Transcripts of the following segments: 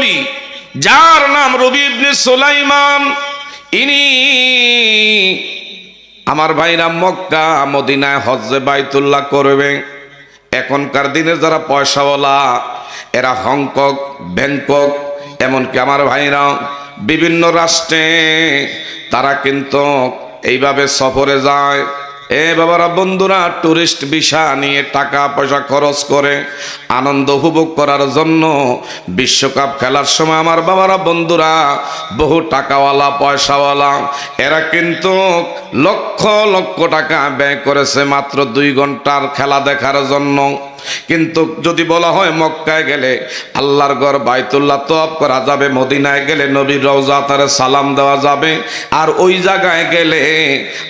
অলি যার নাম রবি ইবনে সুলাইমান, ইনি আমার ভাইরা মক্কা মদিনায় হজ্জে বাইতুল্লাহ করবে। এখনকার দিনে যারা পয়সাওয়ালা এরা হংকং, ব্যাংকক, এমনকি আমার ভাইরা বিভিন্ন রাষ্ট্রে তারা কিন্তু এইভাবে সফরে যায়। এ বাবারা বন্ধুরা, টুরিস্ট ভিসা নিয়ে টাকা পয়সা খরচ করে আনন্দ উপভোগ করার জন্য বিশ্বকাপ খেলার সময় আমার বাবারা বন্ধুরা বহু টাকাওয়ালা পয়সাওয়ালা এরা কিন্তু লক্ষ লক্ষ টাকা ব্যয় করেছে মাত্র 2 ঘন্টার খেলা দেখার জন্য। কিন্তু যদি বলা হয় মক্কায় গেলে আল্লাহর ঘর বাইতুল্লাহ তওয়াফ করা যাবে, মদিনায় গেলে নবীর রওজা তারে সালাম দেওয়া যাবে, আর ওই জায়গায় গেলে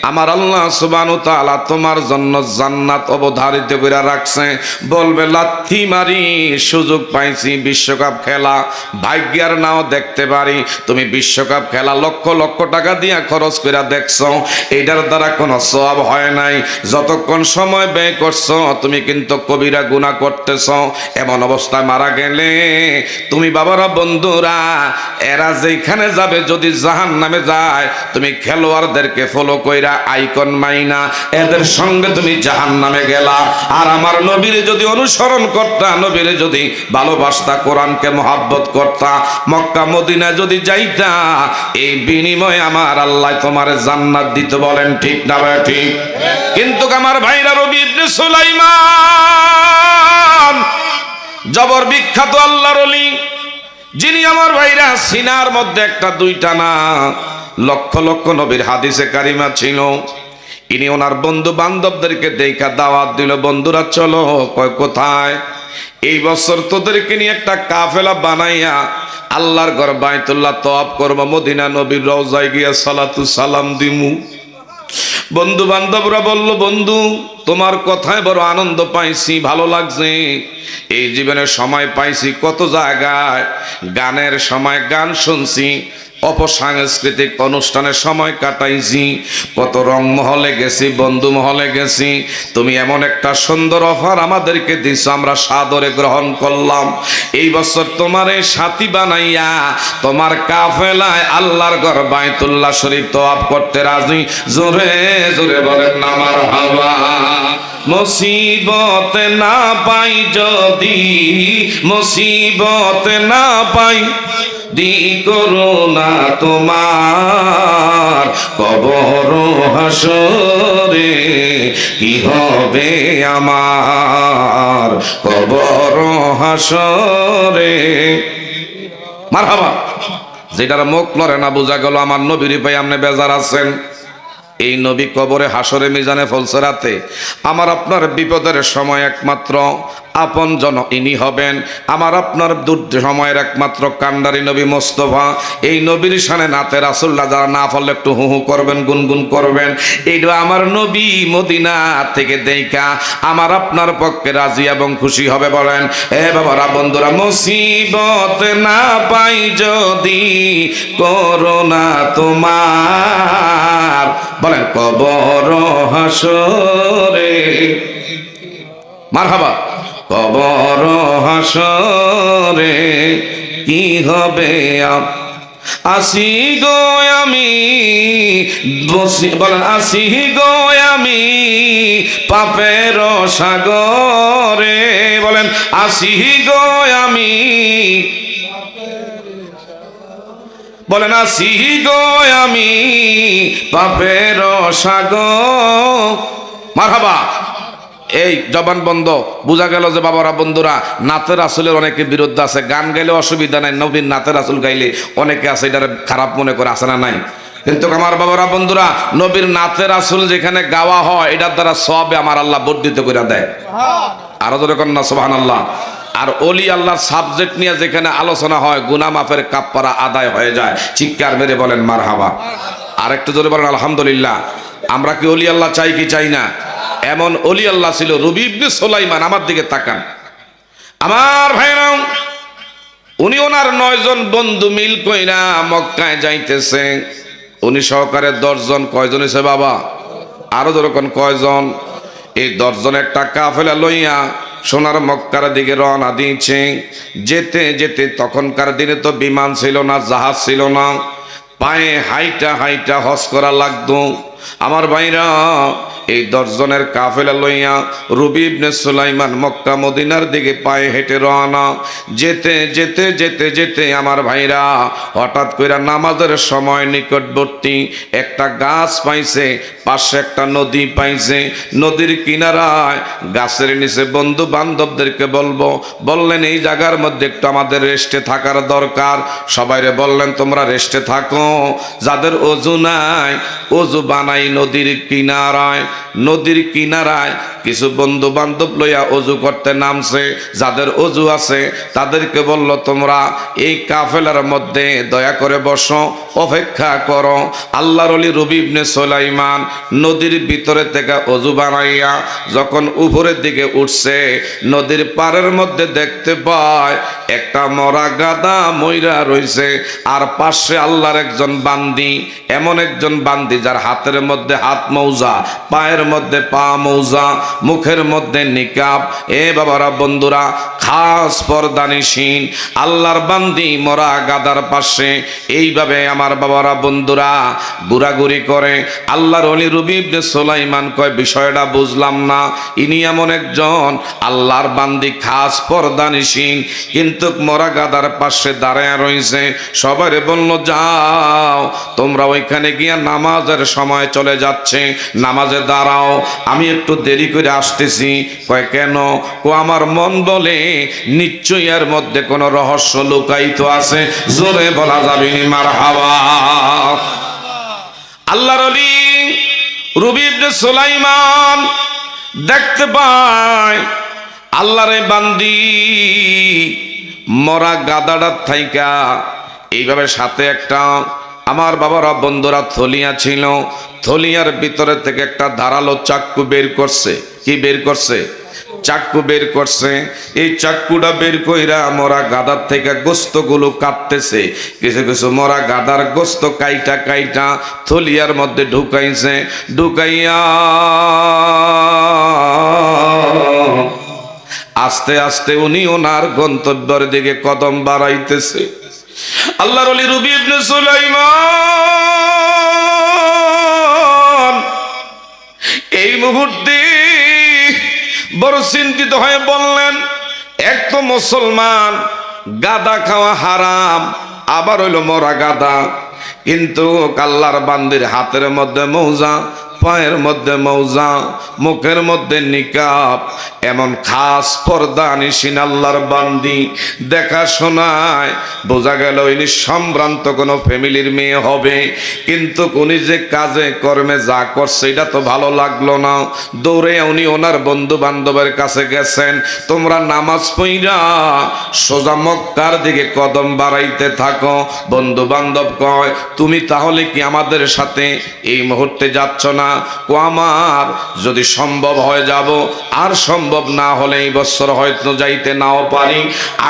আমার আল্লাহ সুবহানাহু ওয়া তাআলা তোমার জন্য জান্নাত অবধারিত করে রাখছে, বলবে লাথি মারি সুযোগ পাইছি বিশ্বকাপ খেলা, ভাগ্যের নাও দেখতে পারি। তুমি বিশ্বকাপ খেলা লক্ষ লক্ষ টাকা দিয়া খরচ করে দেখছো, এইটার দ্বারা কোনো সওয়াব হয় নাই। যতক্ষণ সময় ব্যয় করছো তুমি কিন্তু কবিরা গুনাহ করতেছ। এমন অবস্থায় মারা গেলে তুমি বাবারা বন্ধুরা এরা যেখানে যাবে যদি জাহান্নামে যায়, তুমি খেলোয়াড়দেরকে ফলো কইরা আইকন মাইনা এদের সঙ্গে তুমি জাহান্নামে গেলা। আর আমার নবীরে যদি অনুসরণ করতা, নবীরে যদি ভালোবাসতা, কোরআনকে মহাব্বত করতা, মক্কা মদিনা যদি যাইতা, এই বিনিময়ে আমার আল্লাহ তোমার জান্নাত দিতে। বলেন ঠিক না ভাই? ঠিক। কিন্তু আমার ভাইরা রবি ইবনে সুলাইমান জবর বিখ্যাত আল্লাহর ওলি, যিনি আমার ভাইরা সিনার মধ্যে একটা দুইটা না লক্ষ লক্ষ নবীর হাদিসে কারিমা ছিল। ইনি ওনার বন্ধু বান্ধবদেরকে দেখা দাওয়াত দিল, বন্ধুরা চলো। কয় কোথায়? এই বছর তোদেরকে নিয়ে একটা কাফেলা বানাইয়া আল্লাহর ঘর বাইতুল্লাহ তওয়াফ করব, মদিনা নবীর রওজায় গিয়া সালাতু সালাম দিমু। বন্ধু বান্ধবরা বলল, বন্ধু তোমার কথায় বড় আনন্দ পাইছি, ভালো লাগছে। এই জীবনে সময় পাইছি কত জায়গায় গানের সময় গান শুনছি, অপসাংস্কৃতিক অনুষ্ঠানের সময় কাটাইছি, কত রং মহলে গেছি, বন্ধু মহলে গেছি। তুমি এমন একটা সুন্দর অফার আমাদেরকে দিছো, আমরা সাদরে গ্রহণ করলাম। এই বছর তোমার এই সাথী বানাইয়া তোমার কাফেলায় আল্লাহর ঘর বাইতুল্লাহ শরীফ তওয়াফ করতে রাজি। জোরে জোরে বলেন না মারহাবা। মুসিবত না পাই যদি, মুসিবত না পাই দি করুণা তোমার, কবর হাসরে কি হবে আমার, কবর হাসরে। মারহাবা। যেটার মুখ লড়ে না বোঝা গেল আমার নবীর ভাই আপনি বেজার আছেন। এই নবী কবরে হাসরে মিজানে ফলসরাতে আমার আপনার বিপদের সময় একমাত্র আপন জন ইনি হবেন। আমার আপনার সময়ের একমাত্র কান্ডারি নবী মোস্তফা। এই নবীর শানে নাতে রাসূলুল্লাহ যারা না পড়লে একটু হু হু করবেন, গুনগুন করবেন। এইটা আমার নবী মদিনা থেকে দেখা আমার আপনার পক্ষে রাজি এবং খুশি হবে। বলেন এ বাবারা বন্ধুরা, মুসিবত না পাই যদি করোনা তোমার, বলেন কবর হাসরে। মারহাবা। কবর হাসরে কি হবে, আসি গো আমি বসি, বলেন আসি গো আমি পাপের সাগরে, বলেন আসি গো আমি, বলেন আসি গো আমি পাপের সাগর। মারহাবা। এই জবান বন্ধ। বোঝা গেল যে বাবারা বন্ধুরা নাতের রাসূলের অনেকে বিরুদ্ধে আছে। গান গাইলে অসুবিধা নাই, নবীর নাতের রাসূল গাইলে অনেকে আছে এটা খারাপ মনে করে, আছে না নাই? কিন্তু আমার বাবারা বন্ধুরা নবীর নাতের রাসূল যেখানে গাওয়া হয় এটার দ্বারা সওয়াবে আমার আল্লাহ বর্ধিত করে দেয়। আরো জোরে কন্যা সুবহানাল্লাহ। আর ওলি আল্লাহর সাবজেক্ট নিয়ে যেখানে আলোচনা হয় গুনাহ মাফের কাফারা আদায় হয়ে যায়। চিৎকার মেরে বলেন মারহাবা। আর একটু জোরে বলেন আলহামদুলিল্লাহ। আমরা কি ওলি আল্লাহ চাই কি চাই না? এমন ওলি আল্লাহ ছিল রবি ইবনে সুলাইমান। আমার দিকে তাকান আমার ভাইরা, উনি ওনার 9 জন বন্ধু মিল কইরা মক্কায় যাইতেছে। উনি সহকারে 10 জন। কয়জন হইছে বাবা? আরো যেরকম কয়জন? এই 10 জন একটা কাফেলা লইয়া সোনার মক্কার দিকে রওনা দিয়েছে। যেতে যেতে তখনকার দিনে তো বিমান ছিল না, জাহাজ ছিল না, পায়ে হাইটা হাইটা হজ করা লাগতো। আমার ভাইরা, এই 10 জনের কাফেলা লইয়া রবি ইবনে সুলাইমান মক্কা মদিনার দিকে পায়ে হেঁটে রওনা। যেতে যেতে যেতে যেতে আমার ভাইরা হঠাৎ করে নামাজের সময় নিকটবর্তী একটা গাছ পাইছে, পাশে একটা নদী পাইছে। নদীর কিনারায় গাছের নিচে বন্ধু বান্ধবদেরকে বললেন এই জায়গার মধ্যে একটু আমাদের রেস্টে থাকার দরকার। সবাইরে বললেন তোমরা রেস্টে থাকো, যাদের অজু নাই অজু বানাই নদীর কিনারায়। নদীর কিনারায় কিছু বন্ধু বান্ধব লইয়া অজু করতে নামছে। যাদের অজু আছে তাদেরকে বলল তোমরা এই কাফেলার মধ্যে দয়া করে বসো, অপেক্ষা করো। আল্লাহর ওলি রবি ইবনে সুলাইমান নদীর ভিতরে থেকে অজু বানাইয়া যখন উপরের দিকে উঠছে, নদীর পাড়ের মধ্যে দেখতে পায় একটা মরা গাদা মইরা রইছে। আর পাশে আল্লাহর একজন বান্দি, এমন একজন বান্দি যার হাতের মধ্যে হাত মৌজা, পায়ের মধ্যে পা মৌজা, মুখের মধ্যে নিকাব। এ বাবারা বন্ধুরা, খাস পর্দানিসীন আল্লাহর বান্দি মরা গাদার পাশে এইভাবে আমার বাবারা বন্ধুরা ঘোরাঘুরি করে। আল্লাহর ওলি রবি ইবনে সুলাইমান কয় বিষয়টা বুঝলাম না, ইনি এমন একজন আল্লাহর বান্দি খাস পর্দানিসীন, কিন্তু মরা গাদার পাশে দাঁড়ায় রইছে। সবারে বলল যাও তোমরা ওইখানে গিয়া নামাজের সময় চলে যাচ্ছে, নামাজে দাঁড়াও, আমি একটু দেরি করে আসতেছি। কয় কেন? ও আমার মন বলে নিশ্চয়ই এর মধ্যে কোনো রহস্য লুকায়িত আছে। জোরে বলা যাবে নি মারহাবা। আল্লাহর ওলি রবি ইবনে সুলাইমান দেখতে পায় আল্লাহর এই বান্দি মরা গাদাটার থাইকা এইভাবে সাথে একটা আমার বাবারা বন্ধুরা থলিয়া ছিল, থলিয়ার ভিতরে থেকে একটা ধারালো চাক্কু বের করছে। কি বের করছে? চাক্কু বের করছে। এই চাক্কুটা বের কইরা মরা গাদার থেকে গোস্তগুলো কাটতেছে। কিছু কিছু মরা গাদার গোস্ত কাইটা কাইটা থলিয়ার মধ্যে ঢুকাইছে। ঢুকাইয়া আস্তে আস্তে উনি ওনার গন্তব্যের দিকে কদম বাড়াইতেছে। আল্লাহর ওলি রবি ইবনে সুলাইমান এই মুহূর্তে বড় চিন্তিত হয়ে বললেন, এক তো মুসলমান, গাদা খাওয়া হারাম, আবার হইল মরা গাদা, কিন্তু আল্লাহর বান্দির হাতের মধ্যে মৌজা, পায়ের মধ্যে মৌজা, মুখের মধ্যে নিকাব, এমন খাস পর্দানিসীন আল্লাহর বান্দি। দেখাশোনায় বোঝা গেল ইনি সম্ভ্রান্ত কোনো ফ্যামিলির মেয়ে হবে, কিন্তু উনি যে কাজে কর্মে যা করছে এটা তো ভালো লাগলো না। দৌড়ে উনি ওনার বন্ধু বান্ধবের কাছে গেছেন, তোমরা নামাজ পইরা সোজা মক্কার দিকে কদম বাড়াইতে থাকো। বন্ধু বান্ধব কয় তুমি তাহলে কি আমাদের সাথে এই মুহূর্তে যাচ্ছ না? ও আমার যদি সম্ভব হয় যাব, আর সম্ভব না হলে এই বছর হয়তো যাইতে নাও পারি,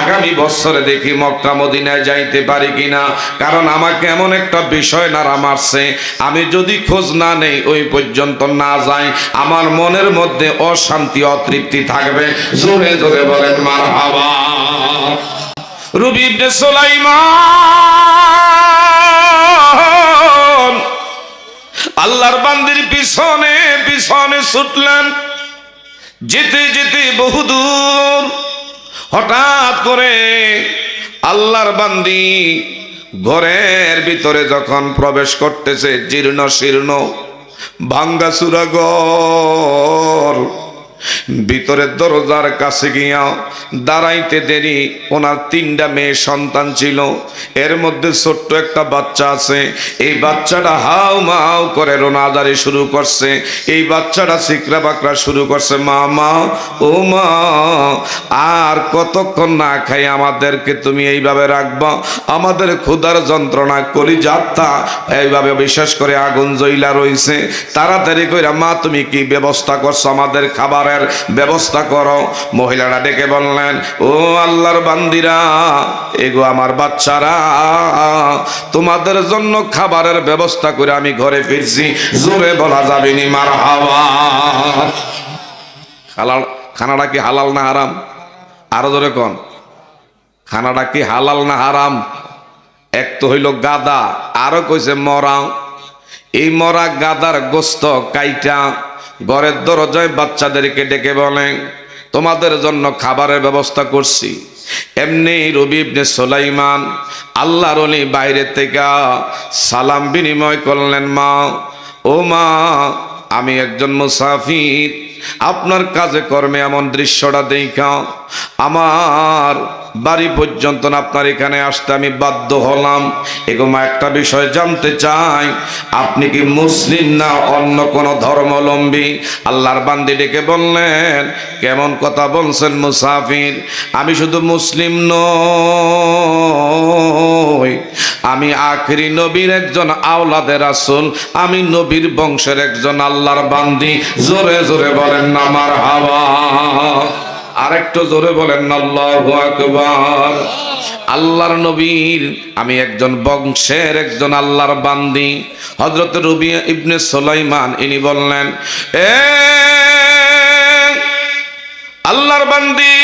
আগামী বছরে দেখি মক্কা মদিনায় যাইতে পারি কিনা। কারণ আমাকে এমন একটা বিষয় নাড়া মারছে, আমি যদি খোঁজ না নেই, ওই পর্যন্ত না যাই, আমার মনের মধ্যে অশান্তি অতৃপ্তি থাকবে। জোরে জোরে বলেন মারহাবা। রবি ইবনে সুলাইমান আল্লাহর বান্দির পিছনে পিছনে ছুটলেন। যেতে যেতে বহুদূর হঠাৎ করে আল্লাহর বান্দি ঘরের ভিতরে যখন প্রবেশ করতেছে, জীর্ণ শীর্ণ ভাঙ্গাচুরা ঘর, ভিতরের দরজার কাছে গিয়া দাঁড়াইতে দেরি, ওনার 3টা মেয়ে সন্তান ছিল, এর মধ্যে ছোট্ট একটা বাচ্চা আছে। এই বাচ্চাটা হাউ মাউ করে রোনাদারি শুরু করছে। এই বাচ্চাটা চিকরা বাকরা শুরু করছে, মা মা ও মা, আর কতক্ষণ না খাই আমাদেরকে তুমি এইভাবে রাখবা? আমাদের ক্ষুধার যন্ত্রণা করি যাত্রা এইভাবে বিশেষ করে আগুন জ্বইলা রইছে, তাড়াতাড়ি কইরা মা তুমি কি ব্যবস্থা করছো, আমাদের খাবারের ব্যবস্থা করো। মহিলারা ডেকে বললেন, ও আল্লাহর বান্দিরা, এগো আমার বাচ্চারা, তোমাদের জন্য খাবারের ব্যবস্থা করে আমি ঘরে ফিরছি। জোরে বলা যাবে নি মারহাবা। খানাটা কি হালাল না হারাম? আরো জোরে কোন, খানাটা কি হালাল না হারাম? এক তো হইল গাদা, আরো কইছে মরা। এই মরা গাদার গোস্ত কাইটা ঘরের দরজায় বাচ্চাদেরকে ডেকে বলেন তোমাদের জন্য খাবারের ব্যবস্থা করছি। এমনি রবি ইবনে সুলাইমান আল্লাহর ওলি বাইরে থেকে সালাম বিনিময় করলেন, মা ও মা, আমি একজন মুসাফির, আপনার কাজে কর্মে এমন দৃশ্যটা দেখা আমার বাড়ি পর্যন্ত আপনার এখানে আসতে আমি বাধ্য হলাম। এগো মা, একটা বিষয় জানতে চাই, আপনি কি মুসলিম না অন্য কোন ধর্মাবলম্বী? আল্লাহর বান্দি ডেকে বললেন, কেমন কথা বলছেন মুসাফির, আমি শুধু মুসলিম নই, আমি আখিরি নবীর একজন আওলাদে রাসূল, আমি নবীর বংশের একজন আল্লাহর বান্দি। জোরে জোরে বলেন না মারহাবা। আরেকটু জোরে বলেন না আল্লাহু আকবার। আল্লাহর নবীর আমি একজন বংশের একজন আল্লাহর বান্দি। হযরত রবি ইবনে সুলাইমান ইনি বললেন, এ আল্লাহর বান্দি,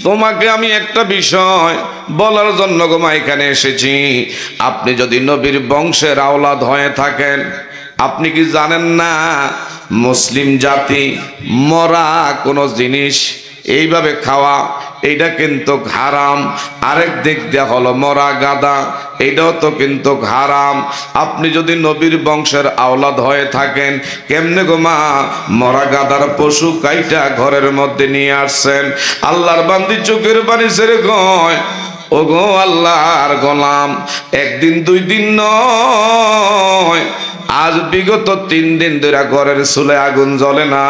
তোমাকে আমি একটা বিষয় বলার জন্য গোমা এখানে এসেছি। আপনি যদি নবীর বংশের আওলাদ হয়ে থাকেন, আপনি কি জানেন না মুসলিম জাতি মরা কোনো জিনিস এইভাবে খাওয়া এইটা কিন্তু হারাম। আরেক দিক দিয়ে হলো মরা গাদা, এটাও তো কিন্তু হারাম। আপনি যদি নবীর বংশের আওলাদ হয়ে থাকেন, কেমনে গো মা মরা গাদার পশু কাইটা ঘরের মধ্যে নিয়ে আসছেন? আল্লাহর বান্দি চোখের পানি ছেড়ে কয়, ও গো আল্লাহর গোলাম, একদিন দুই দিন নয়, আজ বিগত 3 দিন ধরে ঘরের চুলে আগুন জ্বলে না।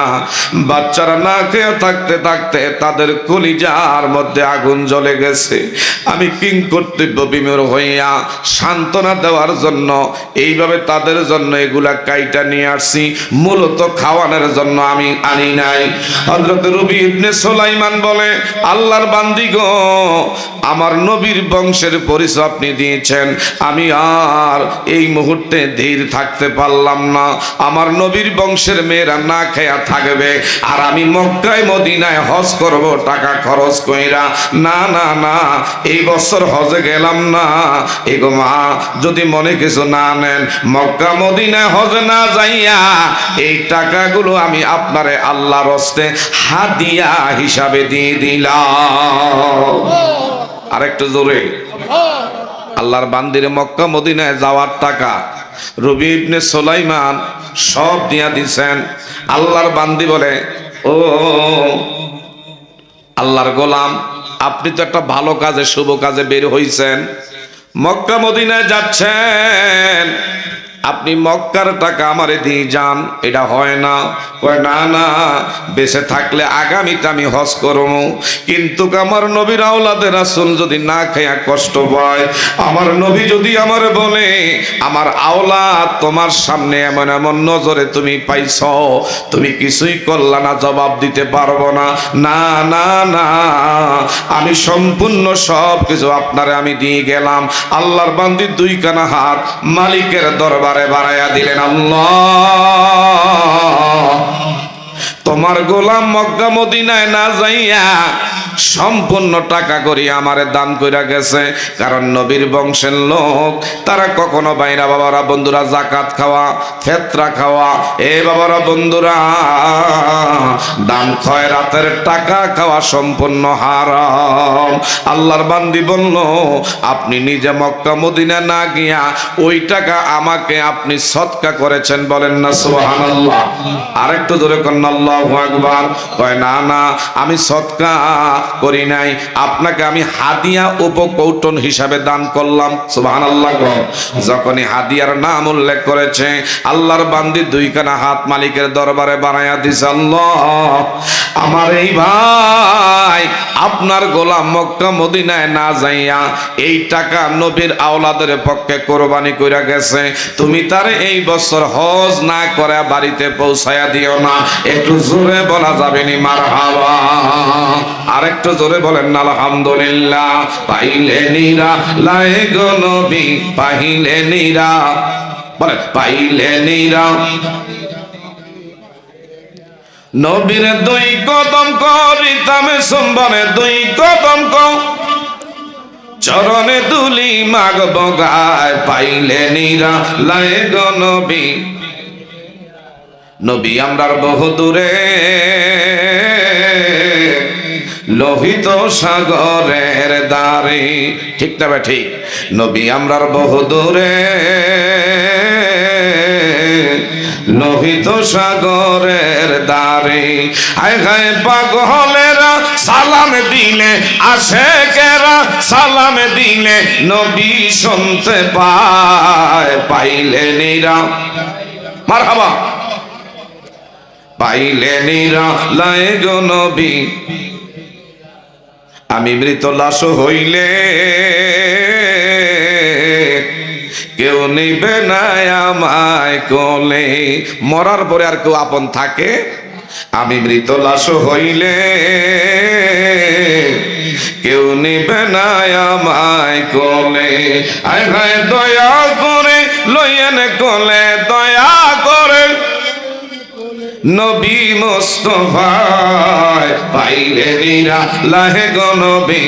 বাচ্চারা না খেয়ে থাকতে থাকতে তাদের কলিজার মধ্যে আগুন জ্বলে গেছে। আমি কিং কর্তব্য বিমূঢ় হইয়া সান্ত্বনা দেওয়ার জন্য এইভাবে তাদের জন্য এগুলা কাইটা নিয়ে আসছি, মূলত খাওয়ানোর জন্য আমি আনি নাই। হযরত রবি ইবনে সুলাইমান বলে, আল্লাহর বান্দি গো, আমার নবীর বংশের পরিচয় আপনি দিয়েছেন, আমি আর এই মুহূর্তে ধীর থাকতে পারলাম না। আমার নবীর বংশের মেয়েরা না খেয়া থাকবে, আর আমি মক্কায় মদিনায় হজ করব টাকা খরচ কইরা। না না না, এই বছর হজে গেলাম না। এগো মা, যদি মনে কিছু না নেন, মক্কা মদিনায় হজে না যাইয়া এই টাকাগুলো আমি আপনারে আল্লাহর হস্তে হাদিয়া হিসাবে দিয়ে দিলাম। আরেকটু জোরে। আল্লাহর বান্দিরে মক্কা মদিনায় যাওয়ার টাকা রবি ইবনে সুলাইমান সব দিয়া দিছেন। আল্লাহর বান্দি বলে, ও আল্লাহর গোলাম, আপনি তো একটা ভালো কাজে শুভ কাজে বের হইছেন, মক্কা মদিনায় যাচ্ছেন, আপনি মক্কার টাকা আমারে দিয়ে যান, এটা হয় না। কয় না না, বেঁচে থাকলে আগামীতে আমি হজ করবো, কিন্তু আমার নবীর আওলাদে রাসূল যদি না খেয়া কষ্ট পায়, আমার নবী যদি আমারে বলে, আমার আওলাদ তোমার সামনে এমন এমন নজরে তুমি পাইছ, তুমি কিছুই করলা না, জবাব দিতে পারবো না। না না না, আমি সম্পূর্ণ সব কিছু আপনারে আমি দিয়ে গেলাম। আল্লাহর বান্দি 2 কানা হাত মালিকের দরবার বাড়াইয়া দিলেন, আল্লাহ, তোমার গোলাম মক্কা মদিনায় না যাইয়া সম্পূর্ণ টাকা করি আমারে দান কইরা গেছে। কারণ নবীর বংশের লোক তারা কখনো বাইরা বাবারা বন্ধুরা যাকাত খাওয়া, ফেতরা খাওয়া, এ বাবারা বন্ধুরা দান খয়রাতের টাকা খাওয়া সম্পূর্ণ হারাম। আল্লাহর বান্দি বলল, আপনি নিজে মক্কা মদিনা না গিয়া ওই টাকা আমাকে আপনি সদকা করেছেন, বলেন না সুবহানাল্লাহ। আরেকটু জোরে কন্না আল্লাহু আকবার। কয় না না, আমি সদকা করি নাই, আপনাকে আমি হাদিয়া উপকৌটন হিসাবে দান করলাম। সুবহানাল্লাহ। যখনই হাদিয়ার নাম উল্লেখ করেছে, আল্লাহর বান্দি 2 কানা হাত মালিকের দরবারে বাড়াইয়া দিছে, আল্লাহ, আমার এই ভাই আপনার গোলাম মক্কা মদিনায় না যাইয়া এই টাকা নবীর আওলাদের পক্ষে কোরবানি কইরা গেছে, তুমি তার এই বছর হজ না করে বাড়িতে পৌঁছায়া দিও না। একটু জোরে বলা যাবে নি মারহাবা? আরেকটু জোরে বলেন না আলহামদুলিল্লাহ। পাইলে নিরা লাই গো নবী, পাইলে নিরা, বলেন পাইলে নিরা নবীর দুই কদম করিতাম সম্বনে দুই কদম চরণে দুলি মাগব গায় পাইলে নিরা লায় গো নবী। নবী আমরার বহু দূরে লোহিত সাগরের দ্বারে, ঠিক না বে ঠিক? নবী আমরার বহু দূরে লোহিত সাগরের দ্বারে। হায় হায় পাগলেরা সালাম দিলে আশেকেরা সালাম দিলে নবী শুনতে পায় পাইলে নিরা মারহাবা পাইলে নিরা লায় গো নবী। আমি মৃত লাশ হইলে কেউ নিবে না আমায় কোলে। মরার পরে আর কেউ আপন থাকে? আমি মৃত লাশ হইলে কেউ নিবে না আমায় কোলে। আয় হায় দয়া করে লইয়েন কোলে দয়া করে নবী মুস্তাফায় পাইলে নিরা লাহে গো নবী।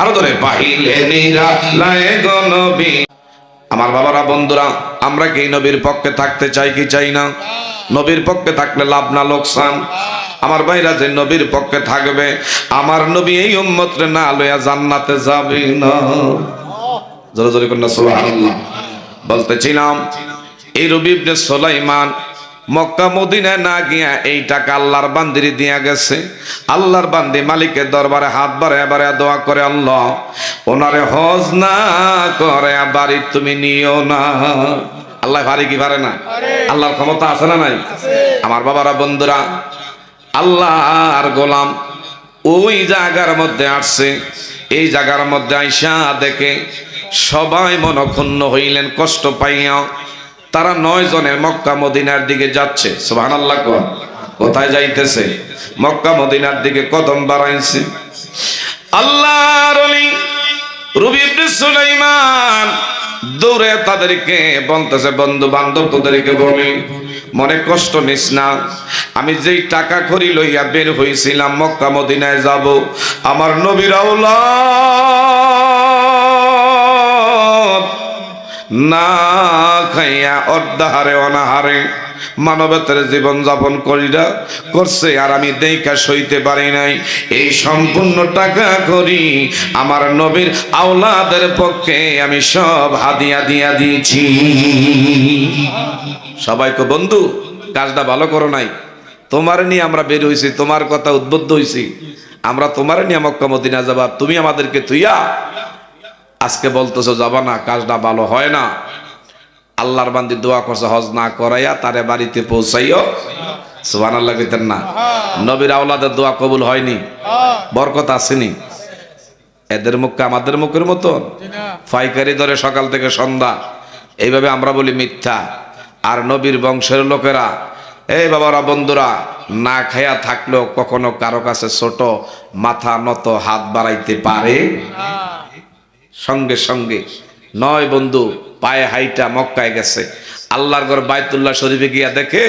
আরো ধরে পাইলে নিরা লাহে গো নবী। আমার বাবারা বন্ধুরা, আমরা কি নবীর পক্ষে থাকতে চাই কি চাই না? নবীর পক্ষে থাকলে লাভ না লোকসান? আমার ভাইরা যে নবীর পক্ষে থাকবে, আমার নবী এই উম্মতরে না লইয়া জান্নাতে যাবে না। জোরে জোরে কন্যা সুবহানাল্লাহ। বলতেছিলাম এই রবি ইবনে সুলাইমান মক্কা মদিনায় না গিয়া এই টাকা আল্লাহর বান্দিরে দিয়া গেছে। আল্লাহর বান্দি মালিকের দরবারে হাত বাড়ায় বাড়ায় দোয়া করে, আল্লাহ ওনারে হজ না করে বাড়ি তুমি নিও না। আল্লাহ পারে কি পারে না? আল্লাহর ক্ষমতা আছে না নাই? আমার বাবারা বন্ধুরা, আল্লাহর গোলাম ওই জায়গার মধ্যে আসছে। এই জায়গার মধ্যে আইসা দেখে সবাই মনক্ষুণ্ণ হইলেন কষ্ট পাইয়া। তারা 9 জনের মক্কা মদিনার দিকে যাচ্ছে। সুবহানাল্লাহ। কোথায় যাইতেছে? মক্কা মদিনার দিকে কদম বাড়াইছে। আল্লাহর ওলি রবি ইবনে সুলাইমান দৌড়ে তাদেরকে বলতেছে, বন্ধু বান্ধব তোদেরকে বলি মনে কষ্ট নিস না। আমি যেই টাকা খড়ি লইয়া বের হইছিলাম মক্কা মদিনায় যাব, আমার নবীর আওলাদ না খাইয়া অর্ধাহারে অনাহারে মানবতার জীবন যাপন করছে, আর আমি দেখা সইতে পারি নাই। এই সম্পূর্ণ টাকা করি আমার নবীর আওলাদের পক্ষে আমি সব হাদিয়া দিয়া দিয়েছি। সবাইকে বন্ধু কাজটা ভালো করো নাই, তোমার নিয়ে আমরা বের হইছি, তোমার কথা উদ্বুদ্ধ হইছি, আমরা তোমার নিয়ে মক্কা মদিনা যাবা, তুমি আমাদেরকে তুইয়া আজকে বলতেছো যাবা না, কাজটা ভালো হয় না। আল্লাহর বান্দি দোয়া করছে হজ না করাইয়া তারে বাড়িতে পৌঁছাইও। সুবহানাল্লাহ কইতেন না? নবীর আওলাদের দোয়া কবুল হয়নি? বরকত আসেনি? এদের মুখে আমাদের মুখের মতন ফাইকারি ধরে সকাল থেকে সন্ধ্যা, এইভাবে আমরা বলি মিথ্যা। আর নবীর বংশের লোকেরা, এই বাবারা বন্ধুরা, না খায়া থাকলেও কখনো কারো কাছে ছোট মাথা নত হাত বাড়াইতে পারে? সঙ্গে সঙ্গে 9 বন্ধু পায়ে হাইটা মক্কায় গেছে। আল্লাহর ঘর বাইতুল্লাহ শরীফে গিয়া দেখে,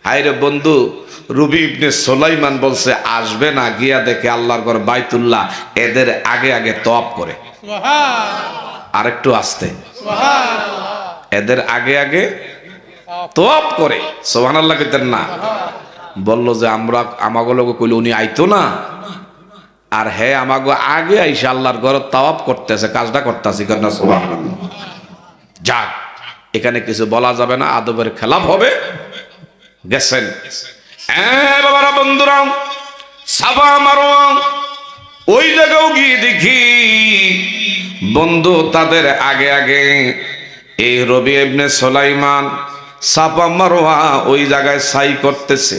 হায়রে বন্ধু রবি ইবনে সুলাইমান বলছে আসবে না, গিয়া দেখে আল্লাহর ঘর বাইতুল্লাহ এদের আগে আগে তওয়াফ করে। আর একটু আসতে, এদের আগে আগে তওয়াফ করে। সুবহানাল্লাহ কইতেন না? বলল যে আমরা আমাগুলোকে কইলে উনি আইতো না, আর হ্যাঁ আমাগো আগে আইসা আল্লাহর ঘর তওয়াফ করতেছে, কাজটা করতেছি কেন? সুবহানাল্লাহ। যাক, এখানে কিছু বলা যাবে না, আদবের খেলাফ হবে। গেছেন বাবারা বন্ধুরা, সাফা মারওয়া ওই জায়গাও গিয়ে দেখি বন্ধু তাদের আগে আগে এই রবি ইবনে সুলাইমান সাফা মারওয়া ওই জায়গায় সাই করতেছে।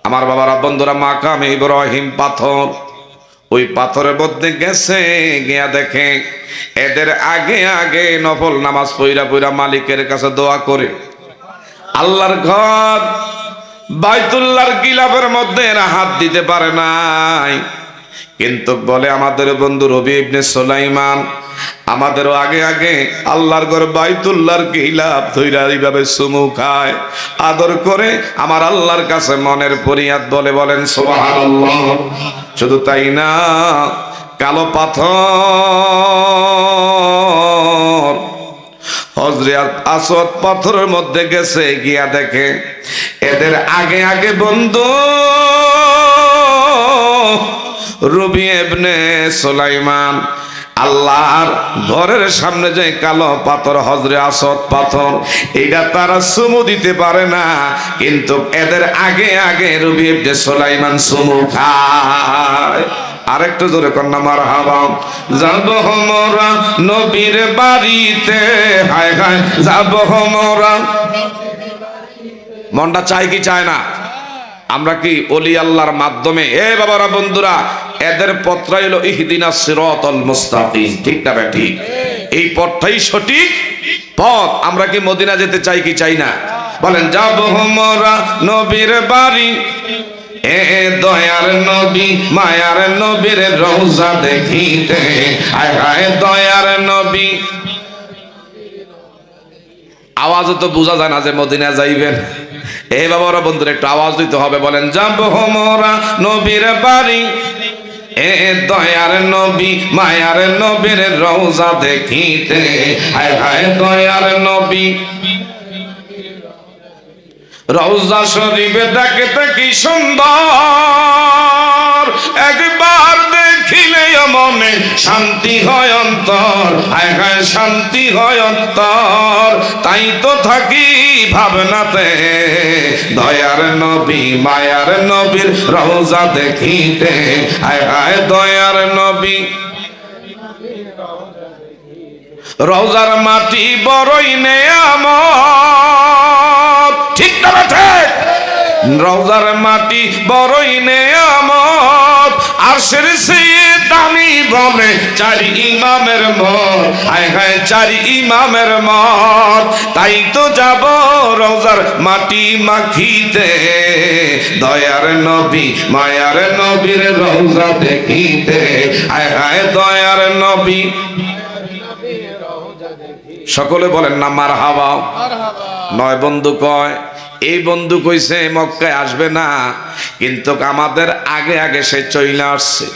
আমার বাবারা বন্ধুরা, মাকাম ইব্রাহিম পাথর, ওই পাথরের মধ্যে গেছে, গিয়া দেখে এদের আগে আগে নফল নামাজ পইরা পইরা মালিকের কাছে দোয়া করে। আল্লাহর ঘর বাইতুল্লাহর গিলাফের মধ্যে এরা হাত দিতে পারে নাই, কিন্তু বলে আমাদের বন্ধু রবি ইবনে সুলাইমান আমাদেরও আগে আগে আল্লাহর ঘর বাইতুল্লাহর গিলাফ ধইরা এইভাবে চুমু খায়, আদর করে আমার আল্লাহর কাছে মনের ফরিয়াদ বলে, বলেন সুবহানাল্লাহ। শুধু তাই না, কালো পাথর হযরত আসওয়াদ পাথরের মধ্যে গেছে, গিয়া দেখে এদের আগে আগে বন্ধু রবি ইবনে সুলাইমান আল্লাহর ঘরের সামনে যে কালো পাথর হযরত আসওয়াদ পাথর, এটা তারা চুমু দিতে পারে না, কিন্তু এদের আগে আগে রবি ইবনে সুলাইমান চুমু খায়। আরেকটু জোরে কন্যা মারহাবা। যাব মোরা নবীর বাড়িতে, হায় হায় যাব মোরা। মনটা চাই কি চায় না? আমরা কি ওলি আল্লাহর মাধ্যমে, এ বাবারা বন্ধুরা, এদের পথটাই হলো ইহদিনাস সিরাতাল মুস্তাকিম, ঠিক না বেটি? এই পথটাই সঠিক পথ। আমরা কি মদিনা যেতে চাই কি চাই না? বলেন যাব মোরা নবীর বাড়ি, এ দয়ার নবী মায়ার নবীর রওজা দেখিতে, হায় হায় দয়ার নবী। আওয়াজ তো বোঝা যায় না যে মদিনা যাইবেন। এ বাবারা বন্ধুরা, একটু আওয়াজ দিতে হবে। বলেন যাব মোরা নবীর বাড়ি, এ দয়ার নবী মায়ার নবীর রওজা দেখিতে, হায় হায় দয়ার নবী। রওজা শরীফে দেখতে কি সুন্দর, একবার দেখিলে মনে শান্তি হয় অন্তর, হায় হায় শান্তি হয় অন্তর। তাই তো থাকি ভাবনাতে, দয়ার নবী মায়ার নবীর রওজা দেখিতে, হায় হায় দয়ার নবী। রওজার মাটি বড়ই নেয়ামত, ঠিক না ঠিক? রওজার মাটি বড়ই নেয়ামত, আরশের চেয়ে দামি বলে চারি ইমামের মত, হায় হায় চারি ইমামের মত। তাই তো যাব রওজার মাটি মাখিতে, দয়ার নবী মায়ার নবীর রওজা দেখিতে, হায় হায় দয়ার নবী। সকলে বলেন না মারহাবা। নয় বন্ধু কয়, এই বন্ধু কইছে মক্কায় আসবে না, কিন্তু আমাদের আগে আগে সে চইলা আসছে।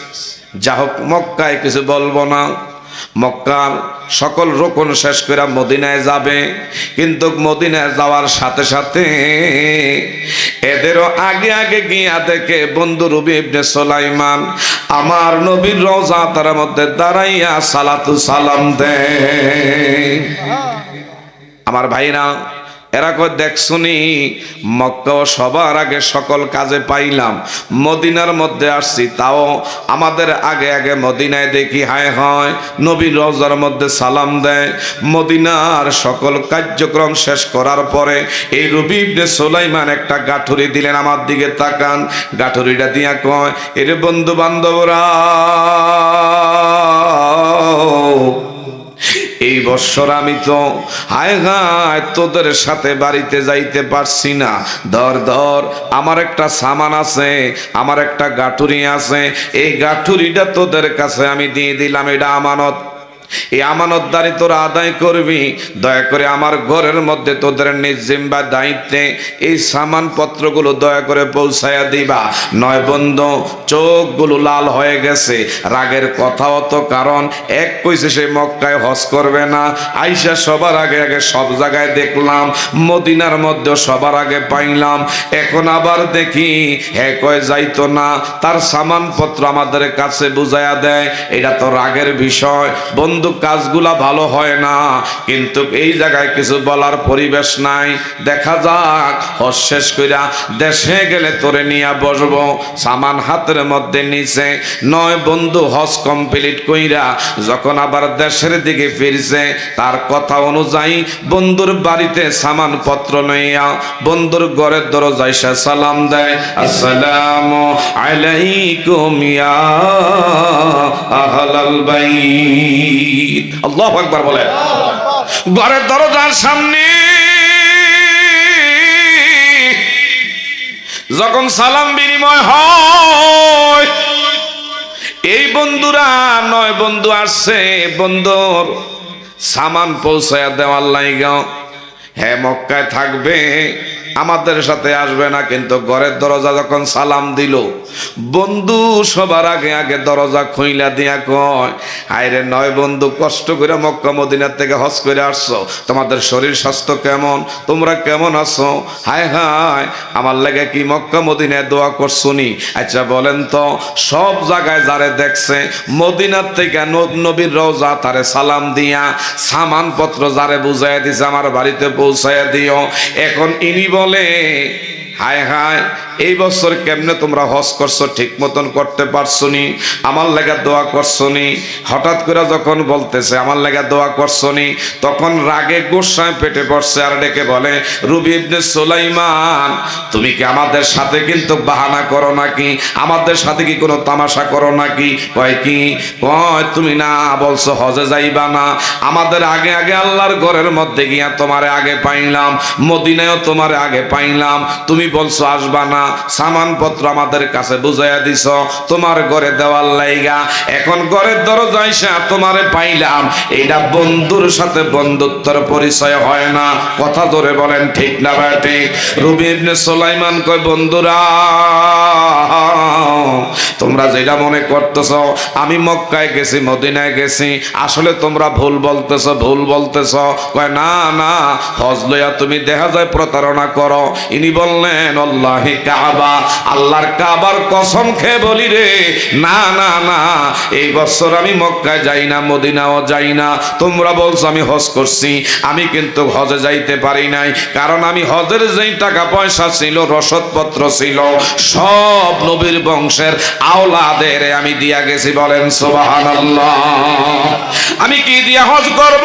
যা হোক, মক্কায় কিছু বলবো না, মক্কার সকল রোকন শেষ করে মদিনায় যাবে, কিন্তু মদিনায় যাওয়ার সাথে সাথে এদেরও আগে আগে গিয়া দেখে বন্ধু রবি ইবনে সুলাইমান আমার নবীর রওজা তার মধ্যে দাঁড়াইয়া সালাতু সালাম দেয়। আমার ভাইরা, এরা কই দেখছুনি মক্কা সবার আগে সকল কাজে পাইলাম, মদিনার মধ্যে আসছি, তাও আমাদের আগে আগে মদিনায় দেখি হায় হয় নবীর রওজার মধ্যে সালাম দেয়। মদিনার সকল কার্যক্রম শেষ করার পরে এই রবি ইবনে সুলাইমান একটা গাঠুরি দিলেন, আমার দিকে তাকান। গাঠুরিটা দিয়া কয়, এরে বন্ধু বান্ধবরা, এই বৎসর আমি তো হায় হায় তোদের সাথে বাড়িতে যাইতে পারছি না, ধর ধর আমার একটা সামান আছে, আমার একটা গাঠুরি আছে, এই গাঠুরিটা তোদের কাছে আমি দিয়ে দিলাম, এটা আমানত। এই আমানতদারি তোরা আদায় করবি, দয়া করে আমার ঘরের মধ্যে তোদের নিজিম্বা দায়িত্বে এই সামান পত্রগুলো দয়া করে পৌঁছায়া দিবা। নয় বন্ধু, চোখগুলো লাল হয়ে গেছে, রাগের কথাও তো কারণ। এক কইছে সে মক্কায় হজ করবে না, আইসা সবার আগে আগে সব জায়গায় দেখলাম, মদিনার মধ্যে সবার আগে পাইলাম, এখন আবার দেখি হে কয় যাইতো না, তার সামান পত্র আমাদের কাছে বুঝাইয়া দেয়। এটা তো রাগের বিষয় বন্ধু, কাজগুলা ভালো হয় না, কিন্তু এই জায়গায় কিছু বলার পরিবেশ নাই। দেখা যাক, হজ শেষ কইরা দেশে গেলে তোরে নিয়ে বসবো। সামান হাতের মধ্যে নিছে। নয় বন্ধু, হজ কমপ্লিট কইরা যখন আবার দেশের দিকে ফিরছে, তার কথা অনুযায়ী বন্ধুর বাড়িতে সামান পত্র লইয়া বন্ধুর ঘরের দরজায় সে সালাম দেয়, আসসালামু আলাইকুম ইয়া আহলাল বাইত। আল্লাহু আকবার বলে। ঘরের দরজার সামনে যখন সালাম বিনিময় হয়, এই বন্ধুরা 9 বন্ধু আসছে বন্ধুর সামান পৌঁছায়া দেওয়ার লাইগা। হ্যাঁ মক্কায় থাকবে, আমাদের সাথে আসবে না, কিন্তু ঘরের দরজা যখন সালাম দিল বন্ধু সবার আগে আগে দরজা খুইলা দিয়া কয়, আইরে 9 বন্ধু কষ্ট করে মক্কা মদিনা থেকে হজ করে আসছো, তোমাদের শরীর স্বাস্থ্য কেমন, তোমরা কেমন আছো? হায় হায়, আমার লাগে কি মক্কা মদিনায় দোয়া করছুনি? আচ্ছা বলেন তো, সব জায়গায় যারে দেখছে মদিনার থেকে নবীর রওজা তারে সালাম দিয়া সামানপত্র যারে বুঝাইয়া দিছে আমার বাড়িতে পৌঁছাইয়া দিও। এখন ইনি বলে, হায় হায়, এই বছর কেমনে তোমরা হজ করছো, ঠিক মতন করতে পারছো নি? আমার লেগে দোয়া করছো নি? হঠাৎ করে যখন বলতেছে আমার লেগে দোয়া করছো নি, তখন রাগে গোসায় পেটে পড়ছে আর ডেকে বলে, রবি ইবনে সুলাইমান, তুমি কি আমাদের সাথে কিন্তু বাহানা করো নাকি? আমাদের সাথে কি কোনো তামাশা করো নাকি? কয় কি? কয় তুমি না বলছো হজে যাইবা না, আমাদের আগে আগে আল্লাহর ঘরের মধ্যে গিয়া তোমারে আগে পাইলাম, মদিনায়ও তোমারে আগে পাইলাম, তুমি বলছো আসবা না, সামানপত্র আমাদের কাছে বুঝাইয়া দিছ তোমার ঘরে দেওয়ার লাইগা, এখন ঘরের দরজা আইসা তোমারে পাইলাম, এইটা বন্ধুর সাথে বন্ধুত্বের পরিচয় হয় না। কথা ধরে বলেন ঠিক না বেটি? রবি ইবনে সুলাইমান কয়, বন্ধুরা তোমরা যেটা মনে করতেছ আমি মক্কায় গেছি মদিনায় গেছি, আসলে তোমরা ভুল বলতেছ, ভুল বলতেছ। কয় না না, হজ লইয়া তুমি দেখা যায় প্রতারণা করো। ইনি বললেন, আল্লাহি কাবা, আল্লাহর কাবার কসম খেয়ে বলি রে, না না না, এই বছর আমি মক্কায় যাই না, মদিনাও যাই না। তোমরা বলছো আমি হজ করছি, আমি কিন্তু হজে যাইতে পারি নাই, কারণ আমি হজের যেই টাকা পয়সা ছিল, রসদপত্র ছিল, সব নবীর বংশের আওলাদের আমি দিয়া গেছি। বলেন সুবহানাল্লাহ। আমি কি দিয়া হজ করব?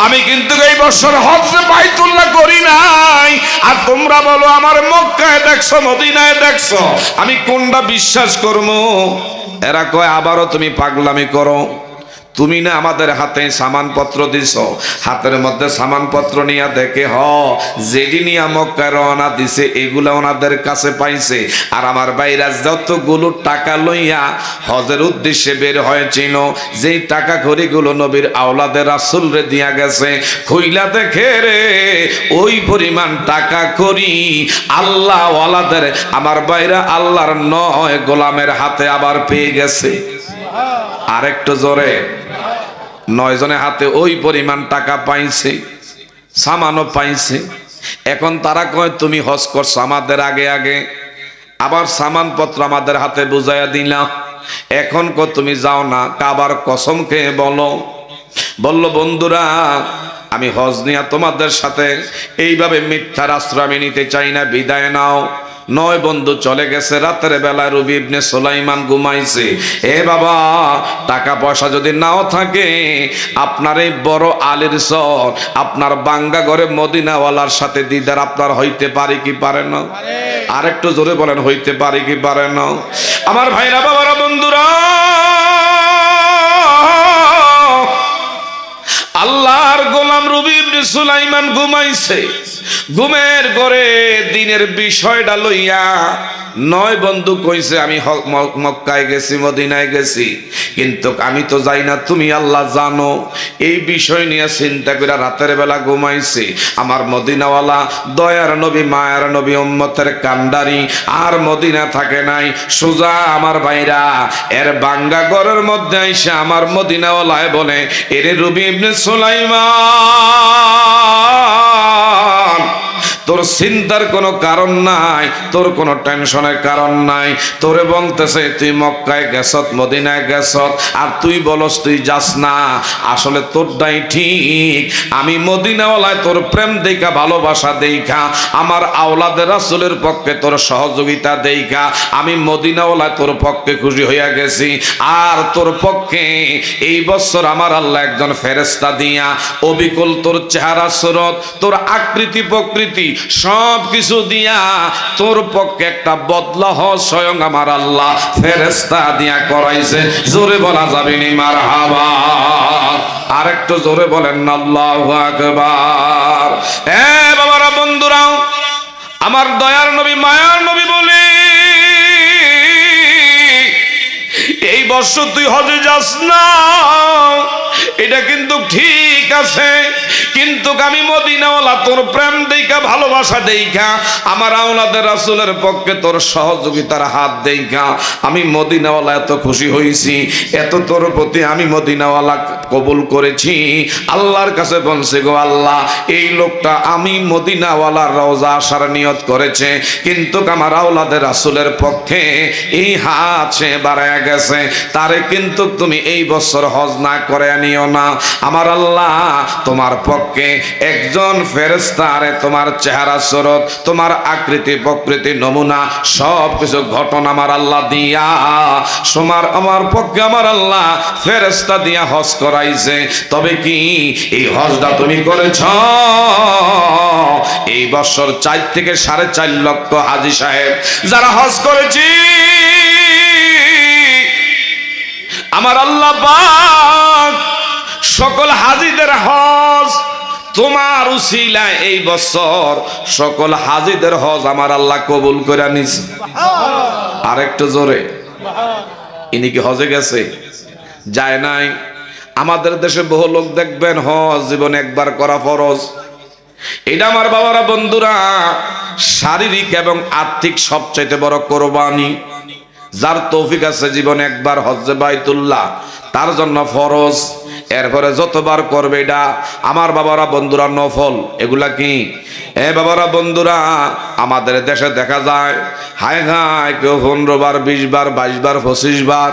আমি কিন্তু এই বছর হজ বাইতুল্লাহ করি নাই। আর তোমরা বলো আমার মক্কায় দেখছো, মদিনায় দেখছো, আমি কোনটা বিশ্বাস করবো? এরা কয়, আবারও তুমি পাগলামি করো, তুমি না আমাদের হাতে সামানপত্র দিছ, হাতের মধ্যে সামানপত্র নিয়ে দেখে যেটি নিয়ে মক্কায় রওনা দিছে এগুলা ওনাদের কাছে পাইছে, আর আমার বাইরা যতগুলো টাকা লইয়া হজের উদ্দেশ্যে বের হয়েছিল, যেই টাকা খড়িগুলো নবীর আওলাদের রাসূল রে দিয়া গেছে, খুইলা দেখে রে ওই পরিমাণ টাকা খড়ি আল্লাহ ওয়ালাদের আমার বাইরা আল্লাহর 9 গোলামের হাতে আবার পেয়ে গেছে। আরেকটু জোরে, 9 জনের হাতে ওই পরিমাণ টাকা পাইছে, সামানও পাইছে। এখন তারা কয় তুমি হজ করছো আমাদের আগে আগে, আবার সামানপত্র আমাদের হাতে বুঝাইয়া দিলা, এখন কো তুমি যাও না, কাবার কসম খেয়ে বলো। বলল, বন্ধুরা আমি হজ নিয়া তোমাদের সাথে এইভাবে মিথ্যার আশ্রয় আমি নিতে চাই না, বিদায় নাও। 9 বন্ধু চলে গেছে। রাতের বেলা রবি ইবনে সুলাইমান ঘুমাইছে। এ বাবা, টাকা পয়সা যদি নাও থাকে, আপনার এই বড় আলীর সর আপনার বাঙ্গা ঘরে মদিনাওয়ালার সাথে দিদার আপনার হইতে পারে কি পারে না? আরেকটু জোরে বলেন, হইতে পারে কি পারে না? আমার ভাইরা, বাবারা, বন্ধুরা, আল্লাহর গোলাম রবি ইবনে সুলাইমান ঘুমাইছে। ঘুমের ঘরে দিনের বিষয়টা লইয়া 9 বন্ধু কইছে আমি মক্কায় গেছি, মদিনায় গেছি, কিন্তু আমি তো যাই না, তুমি আল্লাহ জানো। এই বিষয় নিয়ে চিন্তা করে রাতের বেলা ঘুমাইছে। আমার মদিনাওয়ালা দয়ার নবী, মায়ার নবী, উম্মতের কান্ডারি আর মদিনা থাকে নাই, সোজা আমার ভাইরা এর বাঙ্গা ঘরের মধ্যে আইসা আমার মদিনাওয়ালায় বলে, এরে রবি ইবনে সুলাইমান, তোর চিন্তার কোনো কারণ নাই, তোর কোনো টেনশনের কারণ নাই। তোরে বলতেছে তুই মক্কায় গেছত, মদিনায় গেছত, আর তুই বলস তুই যাস না। আসলে তোরটাই ঠিক। আমি মদিনাওয়ালায় তোর প্রেম দেখা, ভালোবাসা দেখা, আমার আওলাদের রাসূলের পক্ষে তোর সহযোগিতা দেখা আমি মদিনাওয়ালায় তোর পক্ষে খুশি হইয়া গেছি। আর তোর পক্ষে এই বছর আমার আল্লাহ একজন ফেরেশতা দিয়া অবিকল তোর চেহারা সুরত, তোর আকৃতি প্রকৃতি সব কিছু দিয়া তোর পক্ষে একটা বদলা স্বয়ং আমার আল্লাহ ফেরেশতা দিয়া করাইছে। জোরে বলা যাবে নি মারহাবা? আরেকটু জোরে বলেন না আল্লাহু আকবার। বাবারা, বন্ধুরা, আমার দয়ার নবী, মায়ার নবী বলে এই বছর তুই হজে যাস না, এটা কিন্তু ঠিক আছে, কিন্তু আমি মদিনাওয়ালা তোর প্রেম দেখা ভালোবাসা দেখা আমার আওলাদের রাসূলের পক্ষে তোর সহযোগিতার হাত দেখা আমি মদিনাওয়ালা এত খুশি হইছি, এত তোর প্রতি আমি মদিনাওয়ালা কবুল করেছি। আল্লাহর কাছে বলছে, গো আল্লাহ, এই লোকটা আমি মদিনাওয়ালার রওজা আসার নিয়ত করেছে, কিন্তু আমার আওলাদের রাসূলের পক্ষে এই হাত সে বাড়ায় গেছে, তারে কিন্তু তুমি এই বছর হজ না করে নিও না। আমার আল্লাহ তোমার পক্ষে একজন ফেরেশতারে তোমার চেহারা সুরত, তোমার আকৃতি প্রকৃতি নমুনা সব কিছু ঘটনা আমার আল্লাহ দিয়া আমার পক্ষে আমার আল্লাহ ফেরেশতা দিয়া হজ করাইছে। তবে কি এই হজটা তুমি করেছ? এই বছর 4 থেকে 4.5 লক্ষ হাজী সাহেব যারা হজ করেছি, আমার আল্লাহ পাক সকল হাজীদের হজ তোমার উসিলায় এই বছর সকল হাজীদের হজ আমার আল্লাহ কবুল করে নিছে। আর একটু জোরে, ইনি কি হজে গেছে? যায় নাই। আমাদের দেশে বহু লোক দেখবেন হজ জীবনে একবার করা ফরজ। এটা আমার বাবারা বন্ধুরা শারীরিক এবং আর্থিক সবচাইতে বড় কোরবানি। যার তৌফিক আছে জীবনে একবার হজ্জে বাইতুল্লাহ তার জন্য ফরজ, এরপরে যতবার করবে এটা আমার বাবারা বন্ধুরা নফল। এগুলা কি বাবারা বন্ধুরা আমাদের দেশে দেখা যায় হায় হায় কেউ 15 বার 20 বার 22 বার 25 বার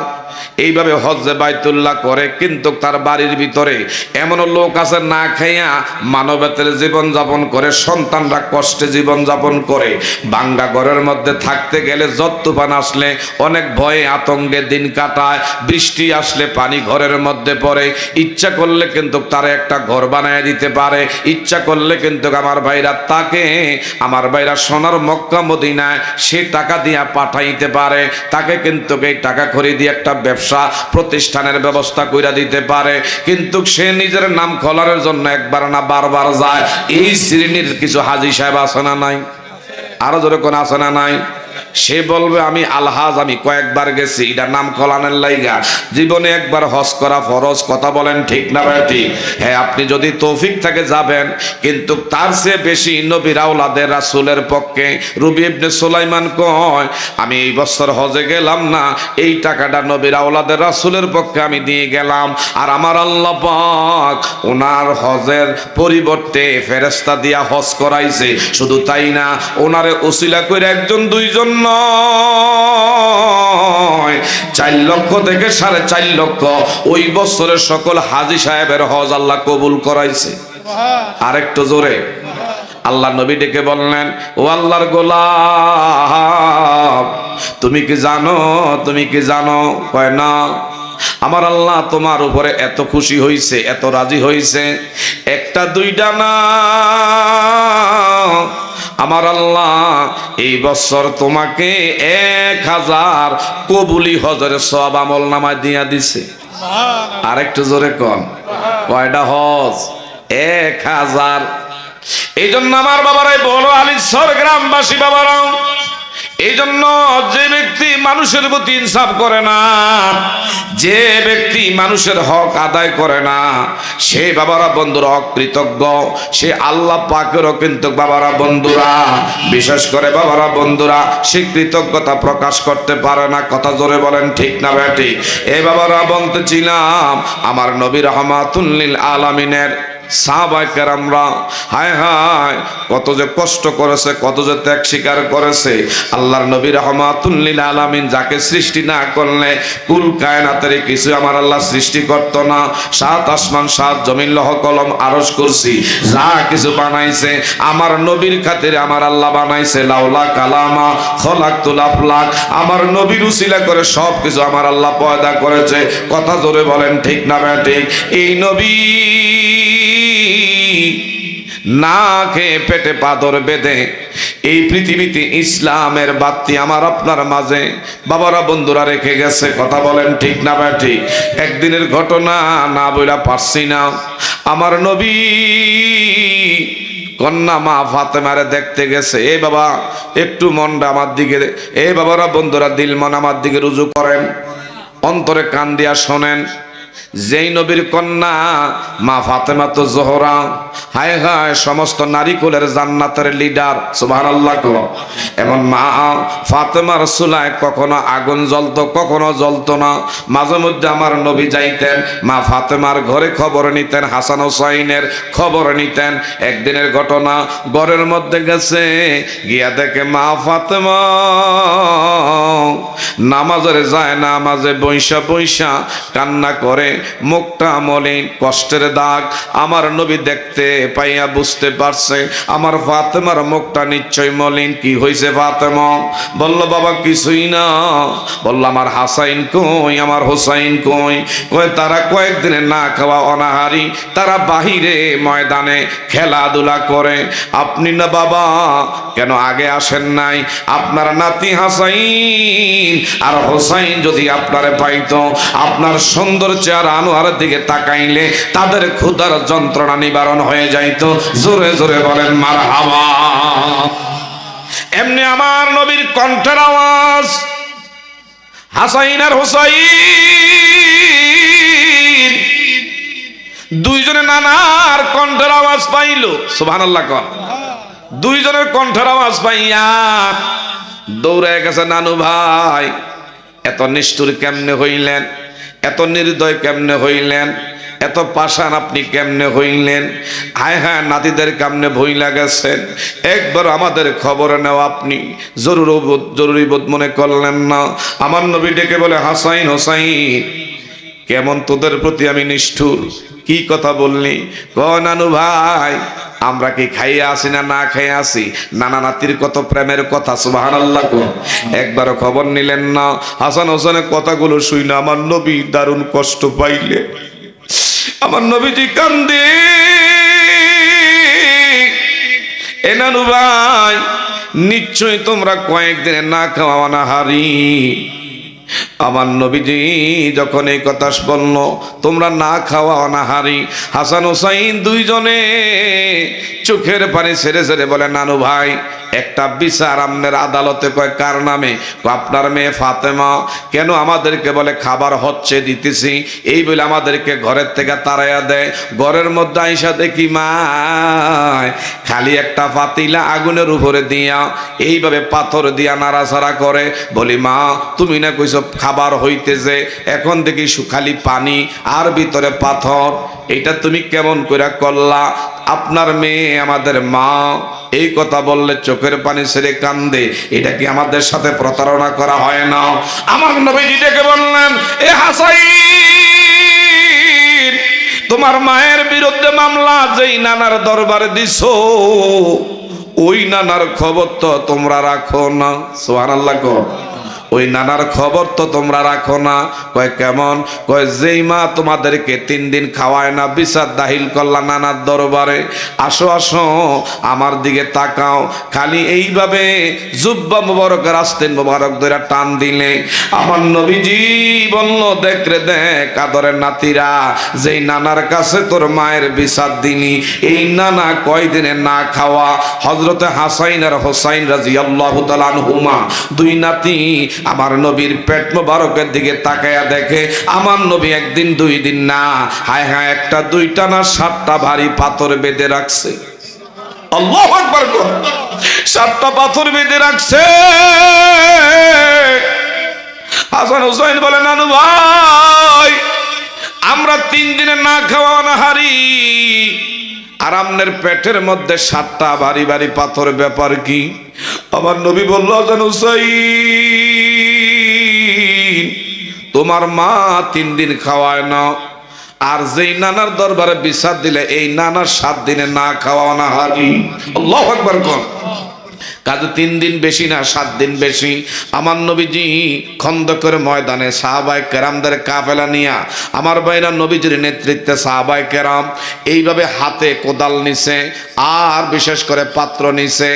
এইভাবে হজ্জে বাইতুল্লাহ করে, কিন্তু তার বাড়ির ভিতরে এমন লোক আছে না খাইয়া মানবতার জীবন যাপন করে, সন্তানরা কষ্টে জীবন যাপন করে, বাঙ্গা ঘরের মধ্যে থাকতে গেলে যত তুফান আসলে অনেক ভয়ে আতঙ্কে দিন কাটায়, বৃষ্টি আসলে পানি ঘরের মধ্যে পড়ে, ইচ্ছা করলে কিন্তু তারা একটা ঘর বানায় দিতে পারে, ইচ্ছা করলে কিন্তু আমার ভাইরা সোনার মক্কা মদিনায় সে টাকা দিয়া পাঠাইতে পারে, তাকে কিন্তু এই টাকা খরিদি একটা ব্যবসা প্রতিষ্ঠানের ব্যবস্থা কইরা দিতে পারে, কিন্তু সে নিজের নাম খোলার জন্য একবার না বারবার যায়। এই শ্রেণীর কিছু হাজী সাহেব আছে না নাই? আরো জোরে কোন আছে না নাই? সে বলবে আমি আলহাজ, আমি কয়েকবার গেছি, এটা নাম খোলানের লাইগা, জীবনে একবার হজ করা ফরজ। কথা বলেন ঠিক না ভাই? হ্যাঁ, আপনি যদি তৌফিক থাকে যাবেন, কিন্তু তার চেয়ে বেশি নবীর আওলাদের রাসূলের পক্ষে রবি ইবনে সুলাইমান কয় আমি এই বছর হজে গেলাম না, এই টাকাটা নবীর আওলাদের রাসূলের পক্ষে আমি দিয়ে গেলাম, আর আমার আল্লাহ পাক ওনার হজের পরিবর্তে ফেরেশতা দিয়া হজ করাইছে। শুধু তাই না, ওনারে ওসিলা করে একজন দুইজন 4 লক্ষ থেকে 4.5 লক্ষ ওই বছরের সকল হাজী সাহেবের হজ আল্লাহ কবুল করাইছে। আরেকটু জোরে আল্লাহ নবী ডেকে বললেন, ও আল্লাহর গোলাম, তুমি কি জানো, তুমি কি জানো? কয় না। আমার আল্লাহ তোমার উপরে এত খুশি হইছে, এত রাজি হইছে, একটা দুইটা না, আমার আল্লাহ এই বছর তোমাকে 1000 কবুলি হজরের সওয়াব আমল নামায় দিয়া দিছে। আরেকটু জোরে কোন, কয়টা হজ? 1000। এই জন্য আমার বাবারাই বলো, আলিশ্বর গ্রামবাসী বাবারা, এই জন্য যে ব্যক্তি মানুষের প্রতি ইনসাফ করে না, যে ব্যক্তি মানুষের হক আদায় করে না, সে বাবারা বন্ধুরা অকৃতজ্ঞ, সে আল্লাহ পাকেরও কিন্তু বাবারা বন্ধুরা, বিশেষ করে বাবারা বন্ধুরা, সে কৃতজ্ঞতা প্রকাশ করতে পারে না। কথা জোরে বলেন ঠিক না বেটি? এই বাবারা বলতেছিলাম আমার নবী রাহমাতুল লিল আলামিনের সাহাবায়ে কেরামরা হায় হায় কত যে কষ্ট করেছে, কত যে ত্যাগ স্বীকার করেছে। আল্লাহর নবী রাহমাতুল লিল আলামিন যাকে সৃষ্টি না করলে কুল কায়নাতের কিছু আমার আল্লাহ সৃষ্টি করত না। 7 আসমান 7 জমিন লৌহ কলম আরশ কুরসি যা কিছু বানাইছে আমার নবীর খাতিরে আমার আল্লাহ বানাইছে। লাউলা কালামা খলাকতুল আফলাক, আমার নবীর উসিলা করে সব কিছু আমার আল্লাহ পয়দা করেছে। কথা জোরে বলেন ঠিক না ঠিক? এই নবী না খেয়ে পেটে পাথর বেঁধে এই পৃথিবীতে ইসলামের বাতি আমার আপনার মাঝে বাবারা বন্ধুরা রেখে গেছে। কথা বলেন ঠিক না ঠিক? একদিনের ঘটনা না বইলা পারছি না। আমার নবী কন্যা মা ফাতেমারে দেখতে গেছে। এ বাবা একটু মনটা আমার দিকে, এ বাবারা বন্ধুরা দিল মন আমার দিকে রুজু করেন। অন্তরে কান দিয়া শোনেন, যেই নবীর কন্যা মা ফাতেমা তো জোহরা, হায় হায় সমস্ত নারী কুলের জান্নাতের লিডার, সুবহানাল্লাহ। এমন মা ফাতেমার চুলায় কখনো আগুন জ্বলতো, কখনো জ্বলতো না। মাঝে মধ্যে আমার নবী যাইতেন মা ফাতেমার ঘরে খবর নিতেন, হাসান হোসাইনের খবর নিতেন। একদিনের ঘটনা, ঘরের মধ্যে গেছে, গিয়া দেখে মা ফাতেমা নামাজের যায়, নামাজে বৈশা বৈশা কান্না করে, মুখটা মলিন, কষ্টের দাগ। আমার নবী দেখতে পাইয়া বুঝতে পারছে আমার ফাতেমার মুখটা নিশ্চয় মলিন। কি হয়েছে ফাতেমা? বলল বাবা কিছুই না। বলল আমার হাসাইন কই, আমার হোসাইন কই? কয় তারা কয়েকদিনে না খাওয়া অনাহারি, তারা বাহিরে ময়দানে খেলাধুলা করে। আপনি না বাবা কেন আগে আসেন নাই? আপনার নাতি হাসাইন আর হোসাইন যদি আপনারে পাইতো, আপনার সুন্দর চেহারা আনোয়ারের দিকে তাকাইলে তাদের ক্ষুধার যন্ত্রণা নিবারণ হয়ে যাইতো। জোরে জোরে বলেন মারহাবা। এমনি আমার নবীর কণ্ঠের আওয়াজ, হাসাইন আর হোসাইন দুইজনে নানার কণ্ঠের আওয়াজ পাইল। সুবহানাল্লাহ কর। দুইজনের কণ্ঠের আওয়াজ পাইয়া দৌড়ে গেছে, নানু ভাই এত নিষ্ঠুর কেমনে হইলেন, এত নির্দয় কেমনে হইলেন, এত পাষাণ আপনি কেমনে হইলেন? হায় হায় নাতিদের কেমনে ভইলা গেছেন, একবার আমাদের খবর নেওয়া আপনি জরুরি বোধ মনে করলেন না? আমার নবী ডেকে বলে, হাসাইন হোসাইন কেমন তোদের প্রতি আমি নিষ্ঠুর? কি কথা বললি? নানু ভাই আমরা কি খাইয়ে আসি না না খাইয়ে আসি? নানা নাতির কত প্রেমের কথা, সুবহানাল্লাহ। একবারও খবর নিলেন না? হাসান হোসেনের কথাগুলো শুইনা আমার নবী দারুণ কষ্ট পাইলে। আমার নবীজি কান্দে, এ নানু ভাই নিশ্চয় তোমরা কয়েকদিনে না খাওয়া অনাহারি। আমার নবীজি যখন এই কথা বলল, তোমরা না খাওয়া অনাহারি, হাসান হোসাইন দুইজনে চোখের পানি ছেড়ে ছেড়ে বলে, নানু ভাই একটা বিচার আপনার আদালতে। কয় কার নামে? আপনার মেয়ে ফাতেমা। কেন? আমাদেরকে বলে খাবার হচ্ছে দিতেছি, এই বলে আমাদেরকে ঘরের থেকে তাড়াইয়া দেয়। ঘরের মধ্যে আইসা দেখি মা খালি একটা পাতিলা আগুনের উপরে দিয়া এইভাবে পাথর দিয়া নাড়াচাড়া করে। বলি মা তুমি না কইছো খাবার হইতেছে, এখন দেখি খালি পানি আর ভিতরে পাথর, এটা তুমি কেমন করে করলা? আপনার মেয়ে আমাদের মা। এই কথা বললে চোখের পানি ছেড়ে কান্দে। এটা কি আমাদের সাথে প্রতারণা করা হয় না? আমার নবীজি ডেকে বললেন, এ হাসাইন তোমার মায়ের বিরুদ্ধে মামলা যেই নানার দরবারে দিছো, ওই নানার খবর তো তোমরা রাখো না। সুবহানাল্লাহ। ওই নানার খবর তো তোমরা রাখো না। কয় কেমন? কয় যেই মা তোমাদেরকে 3 দিন খাওয়ায় না, বিচার দাখিল করলা নানার দরবারে। আসো আসো আমার দিকে তাকাও। খালি এইভাবে জুব্বা মুবারকের আস্তেন মুবারক ধরে টান দিলে আমার নবীজি বলল, দেখ রে দেখ আদরের নাতিরা, যেই নানার কাছে তোর মায়ের বিচার দিনি, এই নানা কয়দিনে না খাওয়া। হযরতে হাসাইন আর হোসাইন রাদিয়াল্লাহু তাআলা আনহুমা দুই নাতি আমার নবীর পেট মোবারকের দিকে তাকায়া দেখে আমার নবী একদিন 2 দিন না, হায় হায় একটা দুইটা না 7টা ভারী পাথর বেঁধে রাখছে। আল্লাহু আকবার। 7টা পাথর বেঁধে রাখছে। হাসান হোসেন বলে, নানু ভাই আমরা 3 দিনে না খাওয়া অনাহারি, আর আপনার পেটের মধ্যে 7টা ভারী ভারী পাথর, ব্যাপার কি? আমার নবী বলল, হাসান হোসেন তোমার মা 3 দিন খাওয়ায় না, আর যেই নানার দরবারে বিচার দিলে এই নানার 7 দিনে না খাওয়া অনাহারি। আল্লাহু আকবার। কাজে 3 দিন বেশি না, 7 দিন বেশি। আমার নবীজি খন্দকের ময়দানে সাহাবায়ে কেরামদের কাফেলা নিয়া আমার ভাইরা নবীজির নেতৃত্বে সাহাবায়ে কেরাম এইভাবে হাতে কোদাল নিছে আর বিশেষ করে পাত্র নিছে,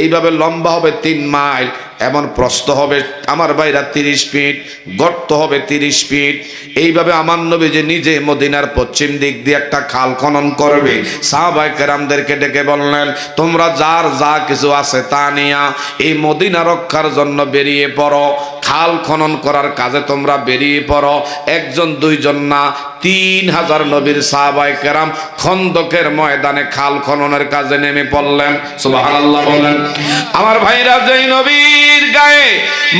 এইভাবে লম্বা হবে 3 মাইল, এমন প্রস্থ হবে আমার ভাইরা 30 ফিট, গর্ত হবে 30 ফিট। এইভাবে আমার নবী যে নিজে মদিনার পশ্চিম দিক দিয়ে একটা খাল খনন করবে, সাহাবায়ে কেরামদেরকে ডেকে বললেন, তোমরা যার যা কিছু আছে তা নিয়া এই মদিনা রক্ষার জন্য বেরিয়ে পড়ো, খাল খনন করার কাজে তোমরা বেরিয়ে পড়ো। একজন দুইজন না, 3000 নবীর সাহাবায়ে কেরাম খন্দকের ময়দানে খাল খননের কাজে নেমে পড়লেন। সুবহানাল্লাহ বলেন। আমার ভাইরা, যেই নবীর গায়ে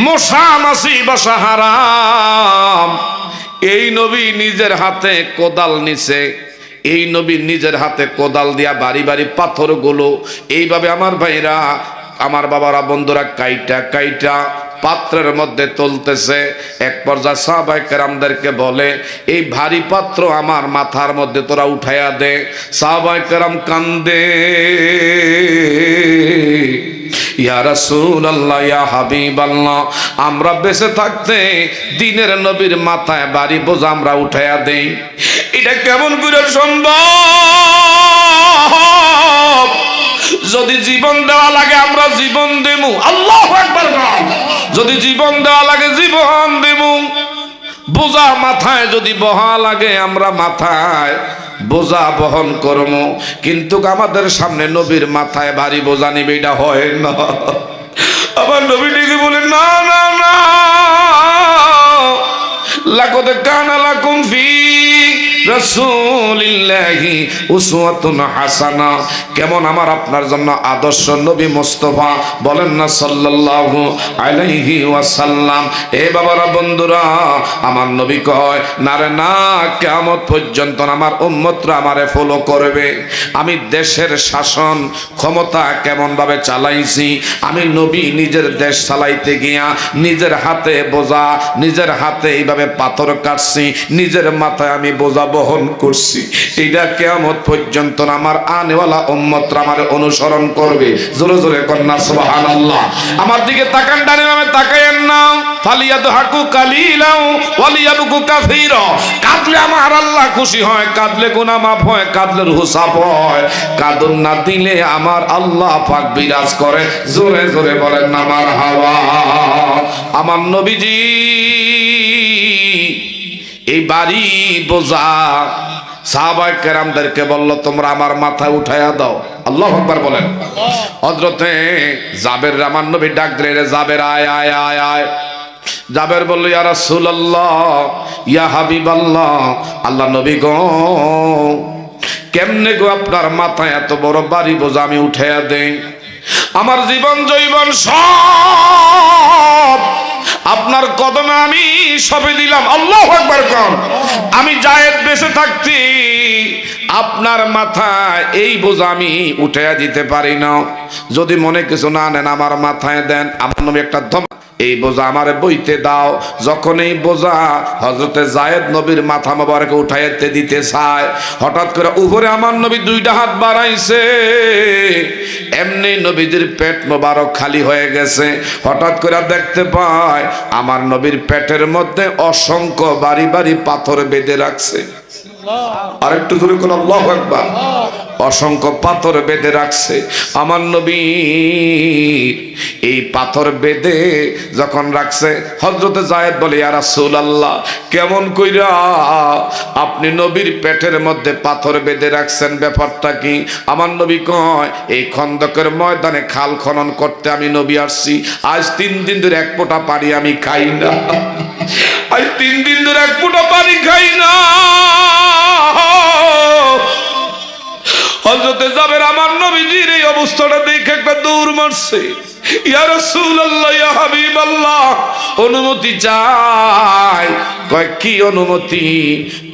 মশা মাছি বসা হারাম, এই নবী নিজের হাতে কোদাল নিছে, এই নবী নিজের হাতে কোদাল দিয়া বাড়ি বাড়ি পাথরগুলো এইভাবে আমার ভাইরা, আমার বাবারা, বন্ধুরা কাইটা কাইটা পাত্রের মধ্যে তুলতেছে। এক পর্যায়ে সাহাবায়ে কেরামদেরকে বলে, এই ভারী পাত্র আমার মাথার মধ্যে তোরা উঠাইয়া দে। সাহাবায়ে কেরাম কান্দে, ইয়া রাসূলুল্লাহ, ইয়া হাবিবাল্লাহ, আমরা বেঁচে থাকতে দিনের নবীর মাথায় ভারী বোঝা আমরা উঠাইয়া দেই, এটা কেমন করে সম্ভব? যদি জীবন দেওয়া লাগে আমরা জীবন দেবো, আল্লাহু আকবার। যদি জীবন দেওয়া লাগে জীবন দেবো। বোঝা মাথায় যদি বহা লাগে আমরা মাথায় বোঝা বহন করব, কিন্তু আমাদের সামনে নবীর মাথায় ভারী বোঝা নিবে, এটা হয় না। আবার নবী ডেকে বলেন, না না না, লাকাদ কানা লাকুম ফি রাসূলিল্লাহি উসওয়াতুন হাসানা। কেমন আমার আপনার জন্য আদর্শ নবী মুস্তাফা, বলেন না সাল্লাল্লাহু আলাইহি ওয়াসাল্লাম। এ বাবারা, বন্ধুরা, আমার নবী কয়, না রে না, কিয়ামত পর্যন্ত আমার উম্মতরা আমারে ফলো করবে। আমি দেশের শাসন ক্ষমতা কেমন ভাবে চালাইছি, আমি নবী নিজের দেশ চালাইতে গিয়া নিজের হাতে বোঝা, নিজের হাতে এইভাবে পাথর কাটছি, নিজের মাথায় আমি বোঝা বহন করছি। এটা কিয়ামত পর্যন্ত আমার আনেওয়ালা উম্মতরা আমারে অনুসরণ করবে। জোরে জোরে কন্যা সুবহানাল্লাহ। আমার দিকে তাকান, ডানে বামে তাকায়েন না। ফালিয়াদহাকু কালিলাও ওয়ালিয়াবকু কাসীরা। কাঁদলে আমার আল্লাহ খুশি হয়, কাঁদলে গুনাহ মাফ হয়, কাঁদলে রূহ সাফ হয়। কাঁদন না দিলে আমার আল্লাহ পাক বিরাজ করে। জোরে জোরে বলেন না মারহাবা। আমার নবীজি এই বাড়ি বোঝা সাহাবায়ে কেরামদেরকে বলল, তোমরা আমার মাথায় উঠাইয়া দাও। আল্লাহু আকবার বলেন। হযরতে জাবের, আমার নবী ডাক দিলেন, জাবের আয় আয় আয় আয়। জাবের বলল, ইয়া রাসূলুল্লাহ, ইয়া হাবিবাল্লাহ, আল্লাহ নবী গো, কেমনে গো আপনার মাথায় এত বড় বাড়ি বোঝা আমি উঠাইয়া দেই? আমার জীবন জৈবন সব আপনার কদমে আমি সবে দিলাম। আল্লাহু আকবার কোন। আমি জায়েদ বেঁচে থাকতে আপনার মাথায় এই বোঝা আমি উঠাইয়া দিতে পারি না। যদি মনে কিছু না নেন আমার মাথায় দেন। আমার নবী একটা ধমক, এই বোঝা আমারে বইতে দাও। যখন এই বোঝা হযরতে জায়েদ নবীর মাথা মোবারকে উঠাইতে দিতে চায়, হঠাৎ করে উপরে আমার নবী দুইটা হাত বাড়াইছে। এমনি নবীজির পেট মোবারক খালি হয়ে গেছে। হঠাৎ করে দেখতে পায় আমার নবীর পেটের মধ্যে অসংখ্য বাড়ি বাড়ি পাথর বেঁধে রাখছে। আরেকটু জোরে কোন আল্লাহু আকবার। অসংখ্য পাথর বেঁধে রাখছে। আমার নবী এই পাথর বেঁধে যখন রাখছে, হযরতে জায়েদ বলে, ইয়া রাসূলুল্লাহ, কেমন কইরা আপনি নবীর পেটের মধ্যে পাথর বেঁধে রাখছেন, ব্যাপারটা কি? আমার নবী কয়, এই খন্দকের ময়দানে খাল খনন করতে আমি নবী আসছি। আজ 3 দিন ধরে এক ফোঁটা পানি আমি খাই না। আজ 3 দিন ধরে এক ফোঁটা পানি খাই না। হযরতে জাবের আমার নবীজির এই অবস্থাটা দেখে একটা দৌড় মারছে। ইয়া রাসূলুল্লাহ, ইয়া হাবিবাল্লাহ, অনুমতি চাই। কয় কি অনুমতি?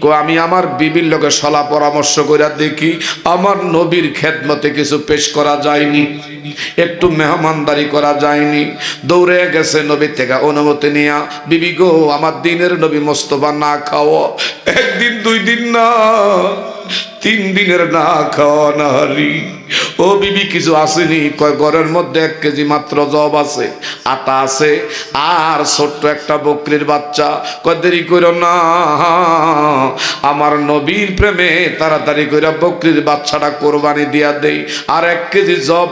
কয় আমি আমার বিবির লগে সলা পরামর্শ কইরা দেখি আমার নবীর খেদমতে কিছু পেশ করা যায়নি, একটু মেহমানদারি করা যায়নি। দৌড়ে গেছে নবী থেকে অনুমতি নিয়া, বিবি গো, আমার দিনের নবী মোস্তফা না খাও, 1 দিন 2 দিন না, 3 দিনের না খাওয়া নাহারি। ও বিবি কিছু আসেনি? কয় ঘরের মধ্যে 1 কেজি মাত্র জব আছে, আটা আছে, আর ছোট্ট একটা বকরির বাচ্চা। কয় দেরি করো না, আমার নবীর প্রেমে তাড়াতাড়ি করে বকরির বাচ্চাটা কোরবানি দিয়া দেই, আর 1 কেজি জব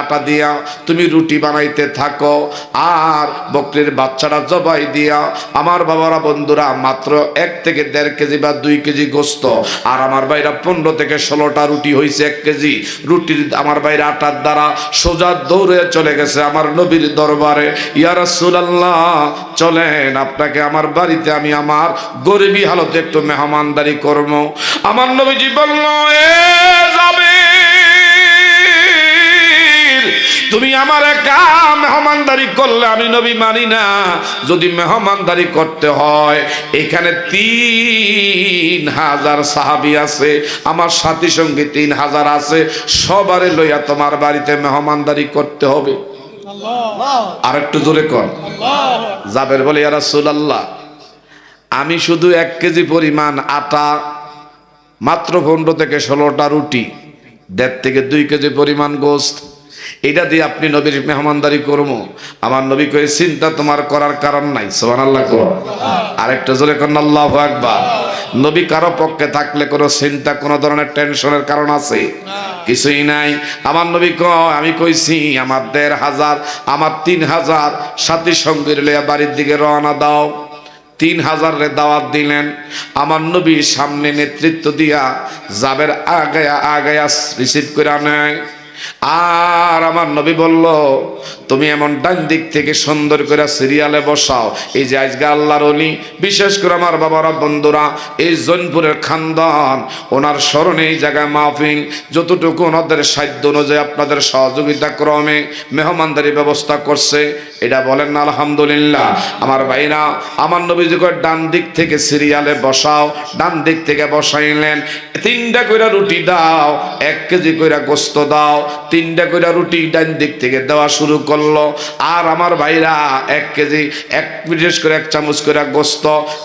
আটা দিয়া তুমি রুটি বানাইতে থাকো, আর বকরির বাচ্চাটা জবাই দিয়া আমার বাবারা বন্ধুরা মাত্র 1 থেকে 1.5 কেজি বা 2 কেজি গোস্ত, আর আমার ভাইরা 15 থেকে 16টা রুটি হয়েছে 1 কেজি রুটির। আমার ভাইরা আটার দ্বারা সোজা দৌড়ে চলে গেছে আমার নবীর দরবারে। ইয়া রাসূলুল্লাহ, চলেন আপনাকে আমার বাড়িতে আমি আমার গরিবী হালতে একটু মেহমানদারি করব। আমার নবীজি বলল, এ যাবে তুমি আমার একা মেহমানদারি করলে আমি নবী মানি না। যদি মেহমানদারি করতে হয়, এখানে 3000 সাহাবী আছে, আমার সাথী সঙ্গী 3000 আছে, সবারে লইয়া তোমার বাড়িতে মেহমানদারি করতে হবে। আর একটু জোরে কর। জাবের বলে, ইয়া রাসূলুল্লাহ, আমি শুধু 1 কেজি পরিমাণ আটা, মাত্র 15 থেকে 16টা রুটি, 1.5 থেকে 2 কেজি পরিমাণ গোস্ত, এটা দিয়ে আপনি নবীর মেহমানদারি করবো? আমার নবী কয়ে, চিন্তা তোমার করার কারণ নাই। সুবহানাল্লাহ। আরেকটা জোরে কর, আল্লাহু আকবার। নবী কারো পক্ষে থাকলে কোনো চিন্তা, কোনো ধরনের টেনশনের কারণ আছে? কিছুই নাই। আমার নবী কয়, আমি কইছি আমার 1500 আমার 3000 সাথী সঙ্গীর লইয়া বাড়ির দিকে রওনা দাও। 3000 রে দাওয়াত দিলেন। আমার নবী সামনে নেতৃত্ব দিয়া যাবের আগায়া রিসিভ করে নেয়। আর আমার নবী বলল, তুমি এমন ডান দিক থেকে সুন্দর করে সিরিয়ালে বসাও। এই যে আজকে আল্লাহর ওলি, বিশেষ করে আমার বাবারা বন্ধুরা, এই জৈনপুরের খানদান, ওনার স্মরণে এই জায়গায় মাহফিল, যতটুকু ওনাদের সাধ্য অনুযায়ী আপনাদের সহযোগিতা ক্রমে মেহমানদারি ব্যবস্থা করছে, এটা বলেন না আলহামদুলিল্লাহ। আমার ভাইরা, আমার নবী যে কয় ডান দিক থেকে সিরিয়ালে বসাও, ডান দিক থেকে বসাইলেন। 3টা কইরা রুটি দাও, 1 কেজি কইরা গোস্ত দাও। 3টা কইরা রুটি ডান দিক থেকে দেওয়া শুরু করলো। আর আমার ভাইরা 1 কেজি, বিশেষ করে 1 চামচ করে গোস্ত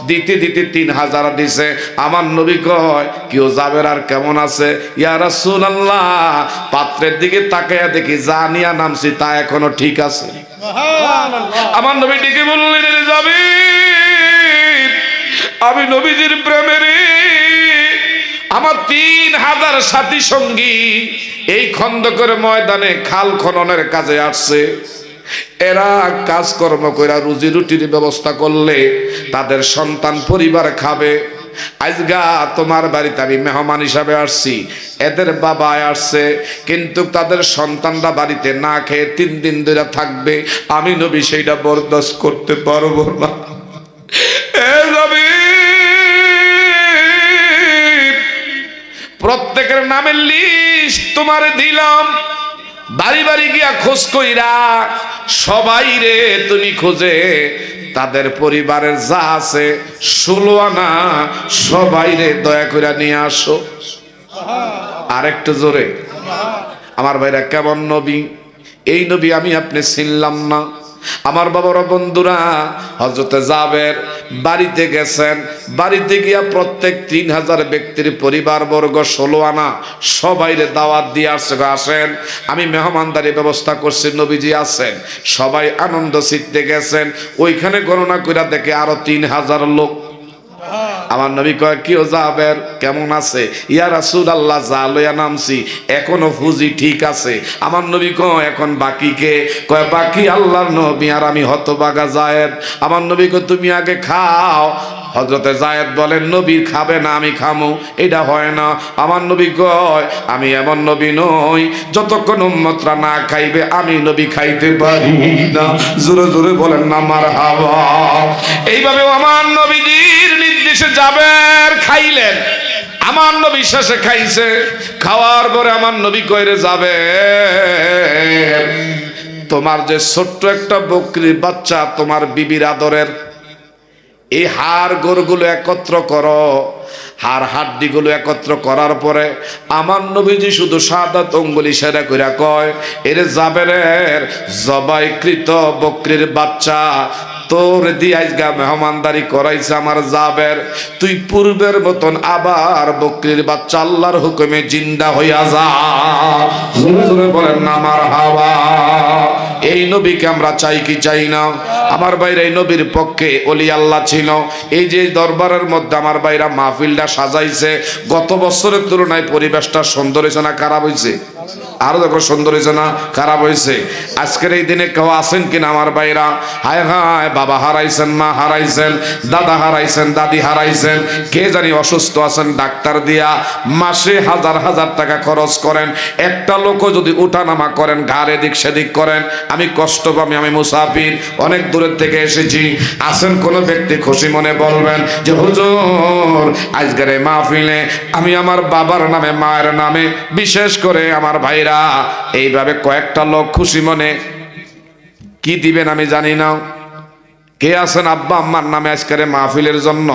দিতে দিতে 3000 দিছে। আমার নবী কয়, কেউ যাবের আর কেমন আছে? ইয়া রাসূলুল্লাহ, পাত্রের দিকে তাকায়া দেখি যা নিয়া নামছি তা এখনো ঠিক আছে। আমার নবী ডেকে বললেন, যাবে আমি নবীজির প্রেমের আমার 3000 সাথী সঙ্গী এই খন্দকের ময়দানে খাল খননের কাজে আসছে। এরা কাজকর্ম করে রুজি রুটির ব্যবস্থা করলে তাদের সন্তান পরিবার খাবে। আজগা তোমার বাড়িতে আমি মেহমান হিসাবে আসছি, এদের বাবা আসছে, কিন্তু তাদের সন্তানরা বাড়িতে না খেয়ে 3 দিন ধরে থাকবে। আমি নবী সেইটা বরদাস্ত করতে পারবো না। প্রত্যেকের নামের লিস্ট তোমার দিলাম, বাড়ি বাড়ি গিয়া খোঁজ কইরা সবাই রে তুমি খোঁজে তাদের পরিবারের যা আছে 16 আনা সবাই রে দয়া করে নিয়ে আসো। আরেকটু জোরে। আমার ভাইরা, কেমন নবী? এই নবী আমি আপনি চিনলাম না। আমার বাবারা বন্ধুরা, হযরতে জাবের বাড়িতে গেছেন। বাড়িতে গিয়া প্রত্যেক 3000 ব্যক্তির পরিবার বর্গ 16 আনা সবাইরে দাওয়াত দিয়ে আসছে, আসেন আমি মেহমানদারি ব্যবস্থা করছি, নবীজি আছেন। সবাই আনন্দ চিত্তে গেছেন। ওইখানে গণনা কইরা দেখে আরো 3000 লোক। আমার নবী কয়, কেউ জাবের কেমন আছে? ইয়া রাসূলুল্লাহ, যা লইয়া নামছি এখনো ফুজি ঠিক আছে। আমার নবী কয়, এখন বাকি কে? কয়, বাকি আল্লাহর নবী আর আমি হতভাগা যায়েদ। আমার নবী কয়, তুমি আগে খাও। হযরতে যায়েদ বলেন, নবী খাবে না আমি খামু, এটা হয় না। আমার নবী কয়, আমি এমন নবী নই যতক্ষণ উম্মতরা না খাইবে আমি নবী খাইতে পারি না। জোরে জোরে বলেন না মারহাবা। এইভাবে আমার নবীজির নির্দেশে জাবের খাইলেন। আমার নবী শেষে খাইছে। খাওয়ার পরে আমার নবী কইরে, যাবে তোমার যে ছোট্ট একটা বকরির বাচ্চা তোমার বিবির আদরের, এই হাড় গোড়গুলো একত্র করো, হাড় হাড্ডিগুলো একত্র করার পরে আমার নবীজি শুধু শাহাদাত অঙ্গুলি ইশারা কইরা কয়, এর জাবেরের জবাইকৃত বকরির বাচ্চা তোর দিয়ে আজকে মেহমানদারি করাইছে আমার জাবের, তুই পূর্বের মতন আবার বকরির বাচ্চা আল্লাহর হুকুমে জিন্দা হইয়া যা। জোরে জোরে বলেন না মারহাবা। এই নবীকে আমরা চাই কি চাই না? আমার ভাইরা এই নবীর পক্ষে ওলি আল্লাহ ছিল। এই যে দরবারের মধ্যে আমার ভাইরা মাহফিলটা সাজাইছে, গত বছরের তুলনায় পরিবেশটা সুন্দর হয়েছে না খারাপ হয়েছে? আরো দেখো সুন্দর হয়েছে না খারাপ হয়েছে? আজকের এই দিনে কেউ আছেন কিনা আমার ভাইরা? হায় হায়, বাবা হারাইছেন, মা হারাইছেন, দাদা হারাইছেন, দাদি হারাইছেন, কে জানি অসুস্থ আছেন, ডাক্তার দিয়া মাসে হাজার হাজার টাকা খরচ করেন, একটা লোকও যদি উঠানামা করেন, ঘাড় এদিক সেদিক করেন, আমি কষ্ট পাবি, আমি মুসাফির, অনেক দূরের থেকে এসেছি। আছেন কোন ব্যক্তি খুশি মনে বলবেন যে হুজুর আজকের এই মাহফিলে আমি আমার বাবার নামে, মায়ের নামে, বিশেষ করে আমার ভাইরা এইভাবে কয়েকটা লোক খুশি মনে কি দিবেন আমি জানি না। কে আছেন আব্বা আম্মার নামে আজকের মাহফিলের জন্য